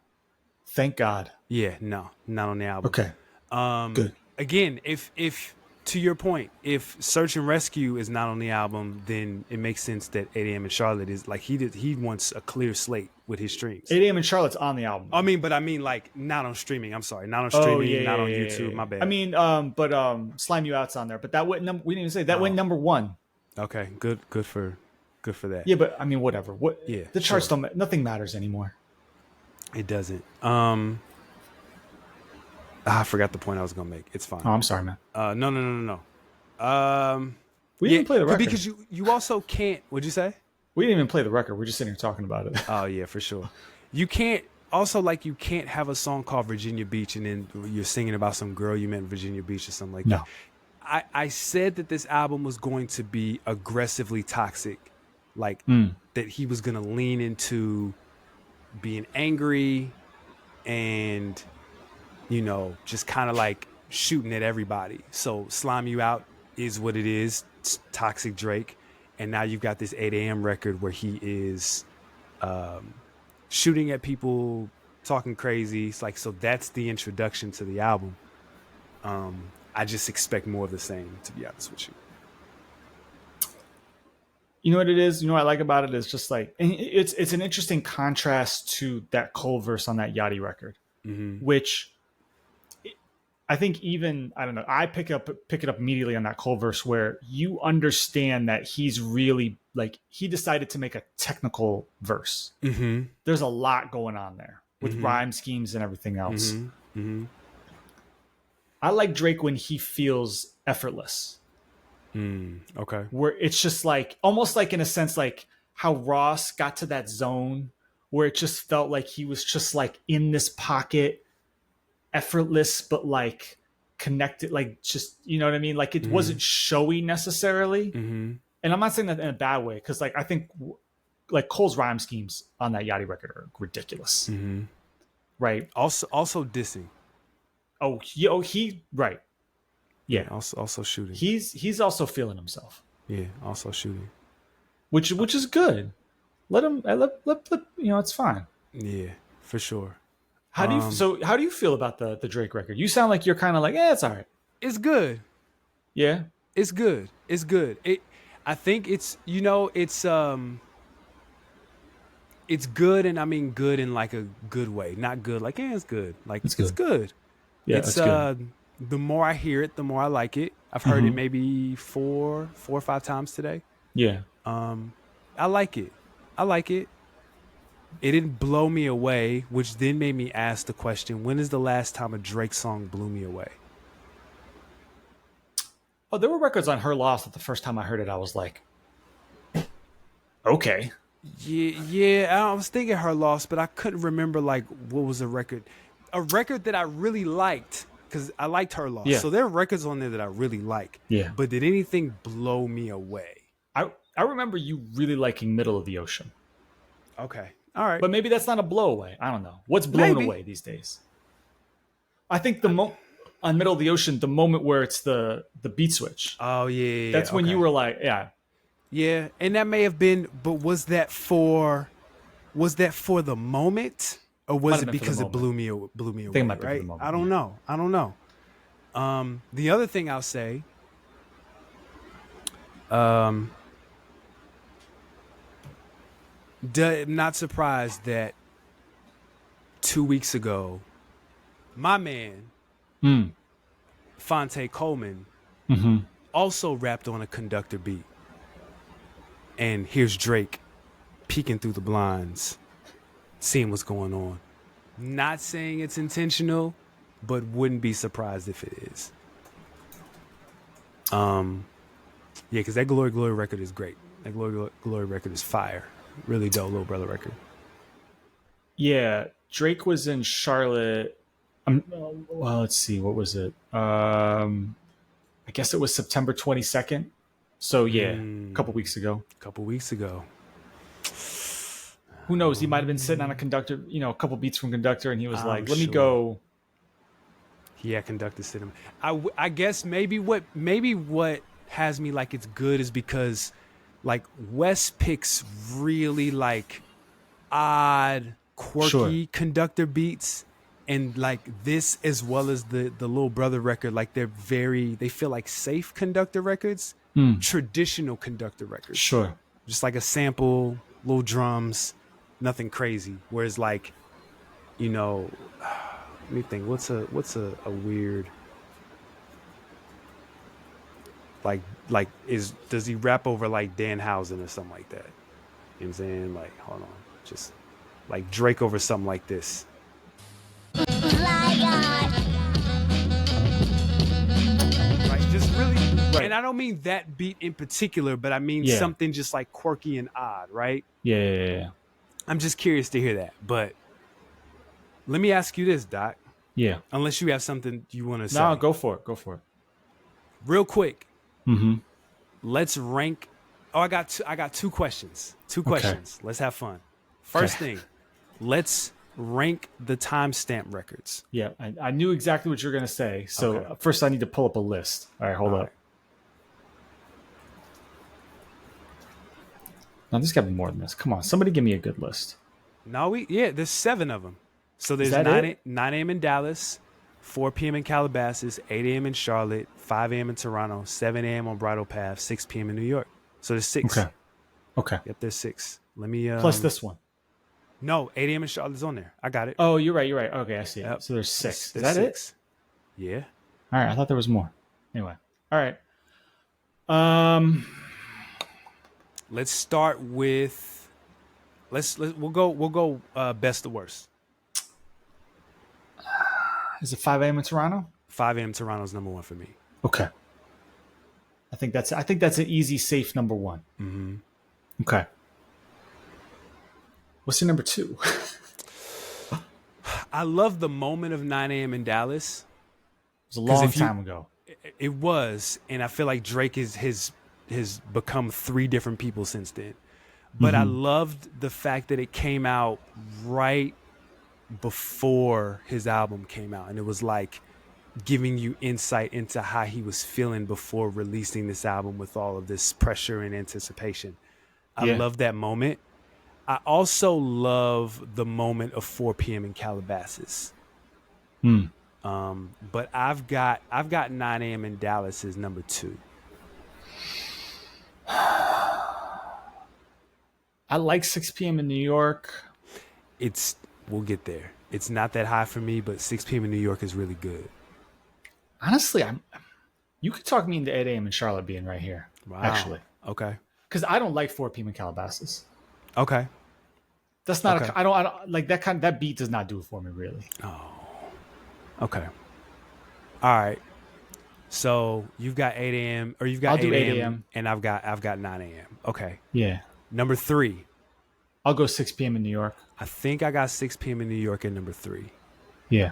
Thank God. Yeah, no, not on the album. Okay. Good. Again, if to your point, if Search and Rescue is not on the album, then it makes sense that 8 AM in Charlotte is like he wants a clear slate with his streams. 8 AM in Charlotte's on the album. I mean like not on streaming. I'm sorry, not on streaming, not on YouTube. My bad. I mean, but Slime You Out's on there, but that went we didn't even say that went number 1. Okay, good for that. Yeah, but I mean, whatever. Yeah, the charts don't. Nothing matters anymore. It doesn't. I forgot the point I was gonna make. It's fine. Oh, I'm sorry, man. No. We didn't play the record because you also can't. What'd you say? We didn't even play the record. We're just sitting here talking about it. Oh yeah, for sure. You can't have a song called Virginia Beach and then you're singing about some girl you met in Virginia Beach or something like that. I said that this album was going to be aggressively toxic, like that he was going to lean into being angry and, you know, just kind of like shooting at everybody. So Slime You Out is what it is. It's toxic Drake. And now you've got this 8 AM record where he is shooting at people, talking crazy. It's like, so that's the introduction to the album. I just expect more of the same, to be honest with you. You know what it is? You know what I like about it is just like, and it's an interesting contrast to that Cole verse on that Yachty record, which I think even, I don't know, I pick it up immediately on that Cole verse where you understand that he's really like, he decided to make a technical verse. There's a lot going on there with rhyme schemes and everything else. I like Drake when he feels effortless. Okay. Where it's just like, almost like in a sense, like how Ross got to that zone where it just felt like he was just like in this pocket, effortless, but like connected, like just, you know what I mean? Like it wasn't showy necessarily. And I'm not saying that in a bad way, because like I think like Cole's rhyme schemes on that Yachty record are ridiculous. Right. Also dissing. He right. Yeah. Also shooting. He's also feeling himself. Yeah. Also shooting. Which is good. Let him. Let you know. It's fine. Yeah, for sure. How do you feel about the Drake record? You sound like you're kind of like, it's all right. It's good. Yeah. It's good. It's good. I think it's, you know, it's good, and I mean good in like a good way, not good like it's good. Like it's good. Yeah, it's good. The more I hear it, the more I like it. I've heard it maybe four or five times today. Yeah. I like it. It didn't blow me away, which then made me ask the question, when is the last time a Drake song blew me away? Oh, there were records on Her Loss that the first time I heard it, I was like, okay. Yeah, I was thinking Her Loss, but I couldn't remember like what was a record that I really liked because I liked Her Loss. Yeah. So there are records on there that I really like. Yeah. But did anything blow me away? I remember you really liking Middle of the Ocean. Okay. All right. But maybe that's not a blow away. I don't know. What's blown Maybe. away these days? I think on Middle of the Ocean, the moment where it's the beat switch. Oh yeah. That's when you were like, yeah. Yeah, and that may have been, but was that for the moment, or was it because it blew me away? I think it might be for right? the moment, I don't know. The other thing I'll say, not surprised that 2 weeks ago, my man, Fonte Coleman, also rapped on a conductor beat. And here's Drake peeking through the blinds, seeing what's going on. Not saying it's intentional, but wouldn't be surprised if it is. Yeah, because that Glory Glory record is great. That Glory Glory record is fire. Really dope Little Brother record. Yeah, Drake was in Charlotte. Well, let's see, what was it? I guess it was September 22nd. So yeah, a couple weeks ago. Who knows? He might have been sitting on a conductor, a couple beats from conductor, and he was like, "Let me go." He had conductor sitting. I guess maybe what has me like it's good is because like West picks really like odd, quirky conductor beats. And like this, as well as the Little Brother record, like they feel like safe conductor records, traditional conductor records. Sure. Just like a sample, little drums, nothing crazy. Whereas like, let me think, what's a weird, does he rap over like Danhausen or something like that? You know what I'm saying? Like, hold on, just like Drake over something like this. Right, just really, right. And I don't mean that beat in particular, but I mean something just like quirky and odd, right? Yeah. I'm just curious to hear that. But let me ask you this, Doc. Yeah. Unless you have something you want to say. No, go for it. Real quick. Mm-hmm. Let's rank. Oh, I got two questions. Questions. Let's have fun. First thing, let's rank the timestamp records. Yeah, I knew exactly what you were going to say. So first I need to pull up a list. All right, hold up. Now, there's got to be more than this. Come on, somebody give me a good list. No, there's 7 of them. So there's 9 a.m. in Dallas, 4 p.m. in Calabasas, 8 a.m. in Charlotte, 5 a.m. in Toronto, 7 a.m. on Bridle Path, 6 p.m. in New York. So there's 6. Okay. Yep, there's 6. Let me plus this one. No, 8 a.m. in Charlotte's on there. I got it. Oh, you're right. Okay, I see it. Yep. So there's 6. Is that 6? It? Yeah. All right, I thought there was more. Anyway. All right. Let's start with we'll go best to worst. Is it 5 a.m. in Toronto? 5 a.m. Toronto's number 1 for me. Okay. I think that's an easy, safe number 1. Mm-hmm. Okay. What's your number 2? I love the moment of 9 a.m. in Dallas. It was a long time ago. It was, and I feel like Drake has become 3 different people since then. But I loved the fact that it came out right before his album came out, and it was like giving you insight into how he was feeling before releasing this album with all of this pressure and anticipation. I love that moment. I also love the moment of 4 p.m. in Calabasas. But I've got 9 a.m. in Dallas as number 2. I like 6 p.m. in New York. We'll get there. It's not that high for me, but 6 p.m. in New York is really good. Honestly, you could talk me into 8 a.m. in Charlotte being right here. Wow. Actually. Okay. Because I don't like 4 p.m. in Calabasas. Okay. That's not I don't like that that beat does not do it for me really. Oh. Okay. All right. So you've got 8 a.m. or you've got 8 a.m. and I've got 9 a.m. Okay. Yeah. Number 3. I'll go 6 p.m. in New York. I think I got 6 p.m. in New York at number 3. Yeah.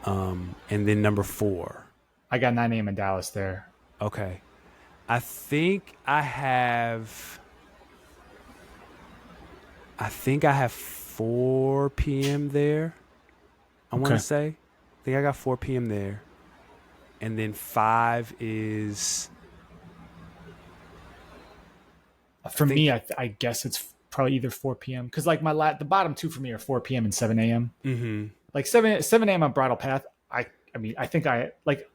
And then number 4. I got 9 a.m. in Dallas there. Okay. I think I have 4 p.m. there. I want to say. I think I got 4 p.m. there. And then 5 is... For me, I guess it's probably either 4 p.m. Because like the bottom 2 for me are 4 p.m. and 7 a.m. Mm-hmm. Like 7 a.m. on Bridal Path. I mean, I think I like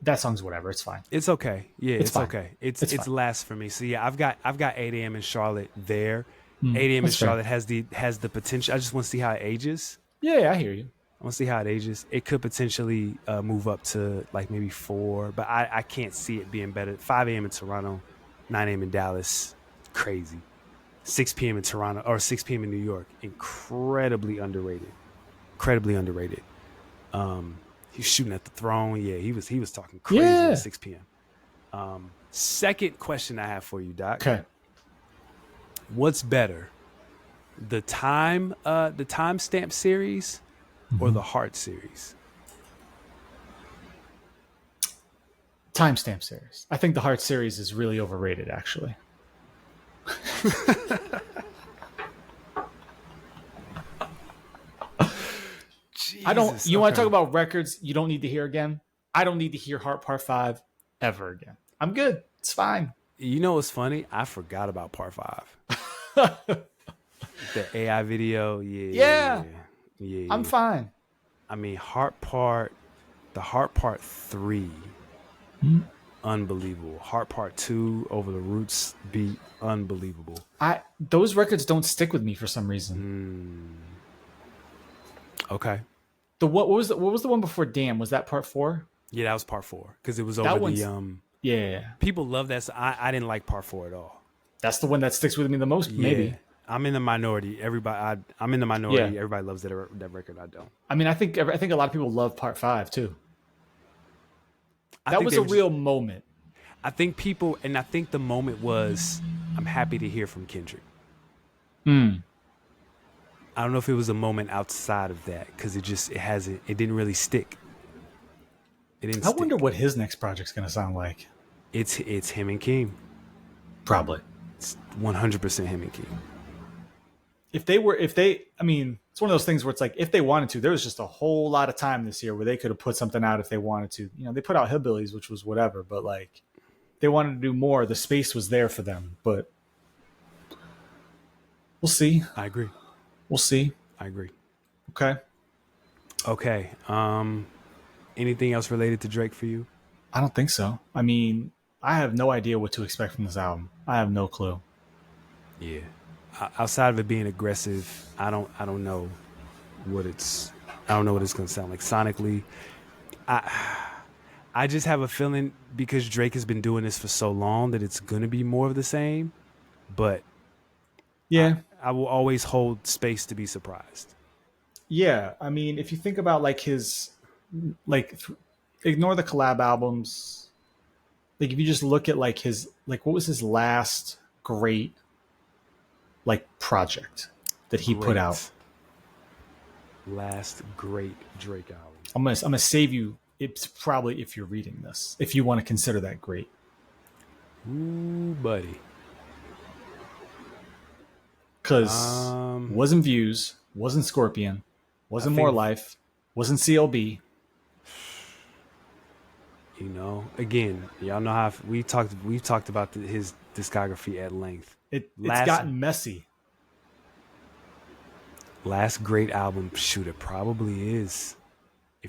that song's whatever. It's fine. It's okay. Yeah, it's fine. okay. It's fine. last for me. So yeah, I've got 8 a.m. in Charlotte there. 8 a.m. in that's fair. Charlotte has the potential. I just want to see how it ages. Yeah, I hear you. I want to see how it ages. It could potentially move up to like maybe 4, but I can't see it being better. 5 a.m. in Toronto, 9 a.m. in Dallas, crazy. 6 p.m. in Toronto or 6 p.m. in New York, incredibly underrated. Incredibly underrated. He was shooting at the throne. Yeah, he was talking crazy at 6 p.m. Second question I have for you, Doc. Okay. What's better, the timestamp series or the Heart series? Timestamp series. I think the Heart series is really overrated, actually. I don't. You want to talk about records you don't need to hear again? I don't need to hear Heart Part 5 ever again. I'm good. It's fine. You know what's funny? I forgot about Part 5. The AI video. Yeah. I'm fine. I mean, the Heart Part 3, unbelievable. Heart Part 2 over the Roots beat, unbelievable. Those records don't stick with me for some reason. Okay. What was the one before Damn? Was that Part 4? Yeah, that was Part 4 because it was over the Yeah. People love that. So I didn't like Part 4 at all. That's the one that sticks with me the most, maybe. I'm in the minority. I'm in the minority. Yeah. Everybody loves that record. I don't. I mean, I think a lot of people love Part 5 too. That was a real moment. I think the moment was, I'm happy to hear from Kendrick. I don't know if it was a moment outside of that because it didn't really stick. I wonder what his next project's gonna sound like. It's him and King. Probably. It's 100% him and King. I mean, it's one of those things where it's like, if they wanted to, there was just a whole lot of time this year where they could have put something out if they wanted to. You know, they put out Hillbillies, which was whatever, but like, they wanted to do more. The space was there for them, but we'll see. I agree. We'll see. I agree. Okay. Anything else related to Drake for you? I don't think so. I mean, I have no idea what to expect from this album. I have no clue. Yeah. Outside of it being aggressive, I don't know what it's going to sound like sonically. I just have a feeling because Drake has been doing this for so long that it's going to be more of the same, but yeah, I will always hold space to be surprised. Yeah. I mean, if you think about like his, like ignore the collab albums. Like if you just look at like his, like what was his last great like project that he put out? Last great Drake album. I'm gonna save you. It's probably if you're reading this, if you want to consider that great. Ooh, buddy. Because wasn't Views, wasn't Scorpion, wasn't More Life, wasn't CLB. You know, again, y'all know how we've talked about his discography at length. It's gotten messy. Last great album, shoot, it probably is.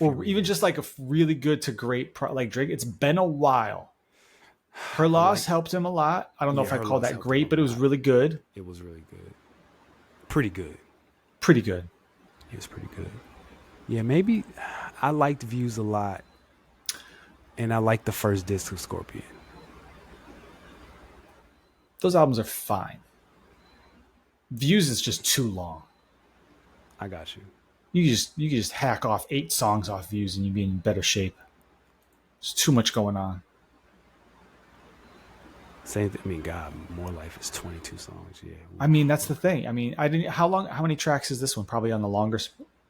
Or even just like a really good to great, like Drake. It's been a while. Her Loss helped him a lot. I don't know if I call that great, but it was really good. It was really good. Pretty good. Pretty good. It was pretty good. Yeah, maybe I liked Views a lot. And I liked the first disc of Scorpion. Those albums are fine. Views is just too long. I got you. You can just hack off 8 songs off Views and you'd be in better shape. There's too much going on. Same thing. I mean, God, More Life is 22 songs. Yeah. I mean, that's the thing. I mean, how many tracks is this one? Probably on the longer.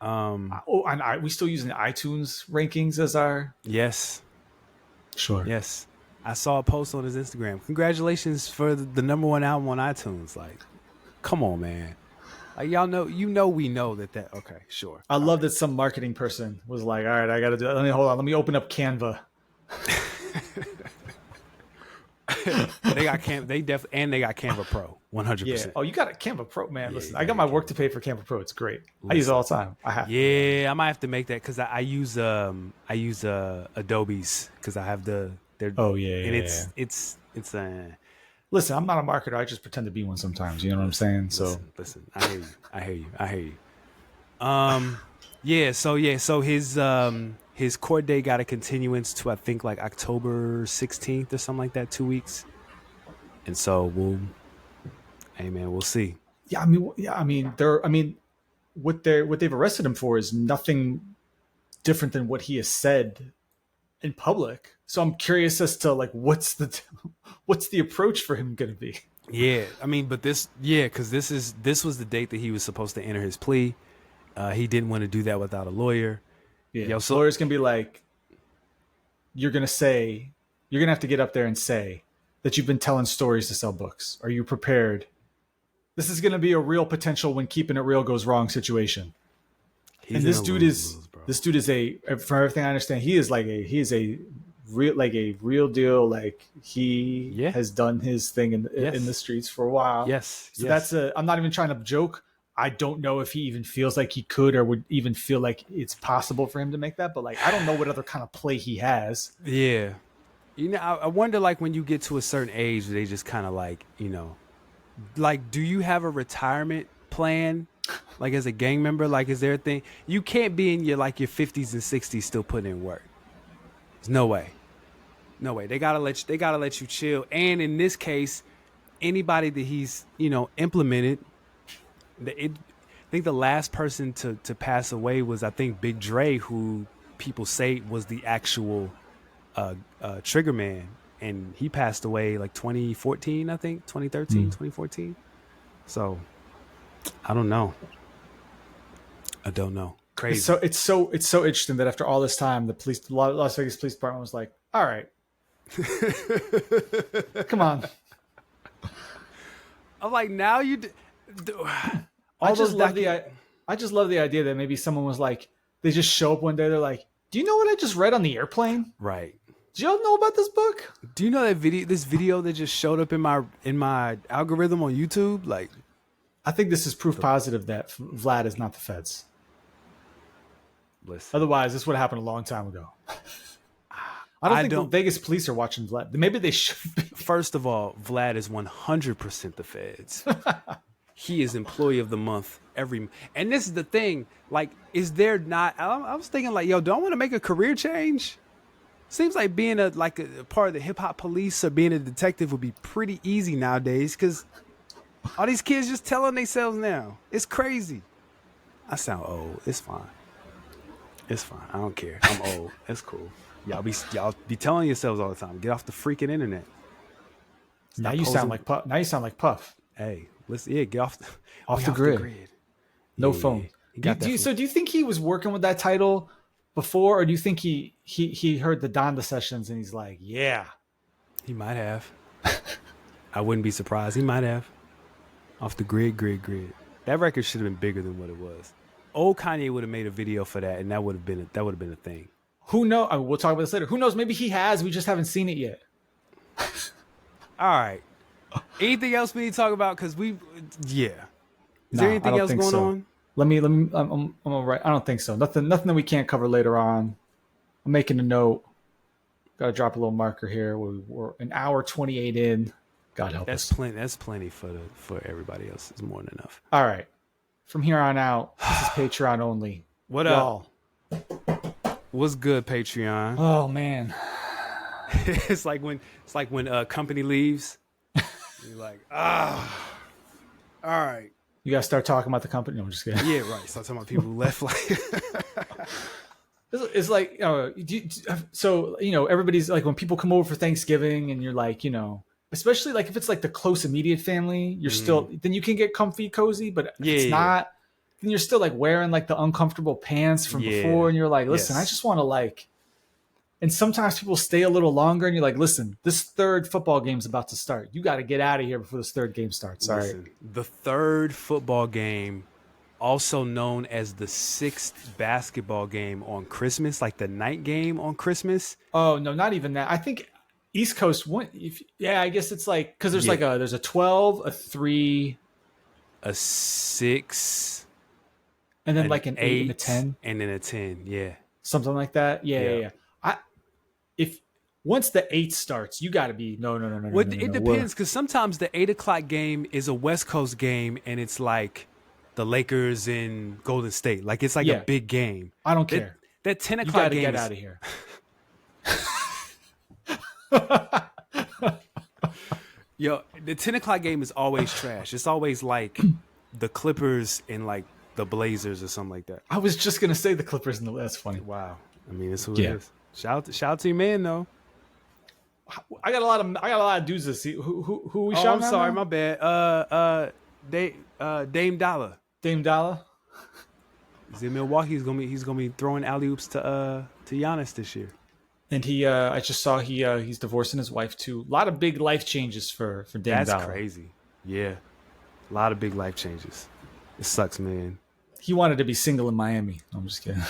And we still using the iTunes rankings as our. Yes. Sure. Yes. I saw a post on his Instagram. Congratulations for the number one album on iTunes. Like, come on, man. Like, y'all know, we know that. Okay, sure. I love that some marketing person was like, all right, I got to do it. Let me open up Canva. They got they got Canva Pro, 100%. Yeah. Oh, you got a Canva Pro, man. Yeah, Listen, I got my work to pay for Canva Pro. It's great. I use it all the time. I have. Yeah, I might have to make that because I use Adobe's because I have their. Oh yeah. And yeah. it's. Listen, I'm not a marketer. I just pretend to be one sometimes. You know what I'm saying? Listen. I hear you. Yeah. So his court date got a continuance to I think like October 16th or something like that, 2 weeks. And so we'll see. Yeah, what they've arrested him for is nothing different than what he has said in public. So I'm curious as to like what's the approach for him going to be? Yeah, but because this was the date that he was supposed to enter his plea. He didn't want to do that without a lawyer. Yeah, so lawyer's gonna be like, you're gonna have to get up there and say that you've been telling stories to sell books. Are you prepared? This is gonna be a real potential when keeping it real goes wrong situation. And this dude is from everything I understand, he is a real deal. Like he has done his thing in the streets for a while. Yes. So that's I'm not even trying to joke. I don't know if he even feels like he could or would even feel like it's possible for him to make that. But like, I don't know what other kind of play he has. Yeah. I wonder like when you get to a certain age, they just kind of like, like, do you have a retirement plan? Like as a gang member, like, is there a thing? You can't be in your 50s and 60s still putting in work. There's no way. They gotta let you chill. And in this case, anybody that he's, implemented, I think the last person to pass away was, I think, Big Dre, who people say was the actual trigger man. And he passed away like 2014, I think, 2013, 2014. So I don't know. Crazy. It's so interesting that after all this time, the Las Vegas Police Department was like, all right, come on. I'm like, now you I just love the idea that maybe someone was like, they just show up one day, they're like, do you know what I just read on the airplane? Right. Do y'all know about this book? Do you know this video that just showed up in my algorithm on YouTube? Like, I think this is proof positive that Vlad is not the feds. Listen. Otherwise, this would have happened a long time ago. I don't think the Vegas police are watching Vlad. Maybe they should be. First of all, Vlad is 100% the feds. He is employee of the month and this is the thing. Like, is there not? I was thinking like, yo, do I want to make a career change? Seems like being a part of the hip hop police or being a detective would be pretty easy nowadays because all these kids just telling themselves now. It's crazy. I sound old. It's fine. I don't care. I'm old. It's cool. Y'all be telling yourselves all the time. Get off the freaking internet. Now you sound like Puff. Hey, get off the grid. No phone. Do you think he was working with that title before, or do you think he heard the Donda sessions and he's like, yeah? He might have. I wouldn't be surprised. He might have. Off the grid. That record should have been bigger than what it was. Old Kanye would have made a video for that, and that would have been a thing. Who knows? I mean, we'll talk about this later. Who knows? Maybe he has. We just haven't seen it yet. All right. Anything else we need to talk about? Because Is there anything else going on? Let me. I'm all right. I don't think so. Nothing that we can't cover later on. I'm making a note. Got to drop a little marker here. We're an hour 28 in. God help us. That's plenty for everybody else. It's more than enough. All right. From here on out, this is Patreon only. What up? What's good, Patreon? Oh man. it's like when a company leaves. You're like, all right. You gotta start talking about the company. No, I'm just kidding. Yeah, right. Start talking about people who left. It's like, so everybody's like, when people come over for Thanksgiving, and you're like, especially like if it's like the close immediate family, you're still, then you can get comfy, cozy. But if it's not, then you're still like wearing like the uncomfortable pants from before, and you're like, listen, I just want to like. And sometimes people stay a little longer, and you're like, listen, this third football game's about to start. You got to get out of here before this third game starts. Listen, the third football game, also known as the sixth basketball game on Christmas, like the night game on Christmas. Oh no, not even that. I think East Coast one. I guess it's like because there's like there's a 12, a 3, a 6, and then like an 8 and a 10, and then a 10. Yeah, something like that. Yeah. If once the 8 starts, you got to be no. It depends because sometimes the 8 o'clock game is a West Coast game, and it's like the Lakers in Golden State. Like it's like a big game. I don't care. That 10 o'clock game. You got to get out of here. Yo, the 10 o'clock game is always trash. It's always like the Clippers and like the Blazers or something like that. I was just gonna say the Clippers and that's funny. Wow. I mean, that's who it is. Shout out to your man though. I got a lot of dudes to see. Who we shouting? I'm sorry, my bad. Dame Dollar. Dame Dollar. He's in Milwaukee. He's gonna be throwing alley oops to Giannis this year. And he, I just saw he's divorcing his wife too. A lot of big life changes for Dame Dollar. That's crazy. Yeah, a lot of big life changes. It sucks, man. He wanted to be single in Miami. I'm just kidding.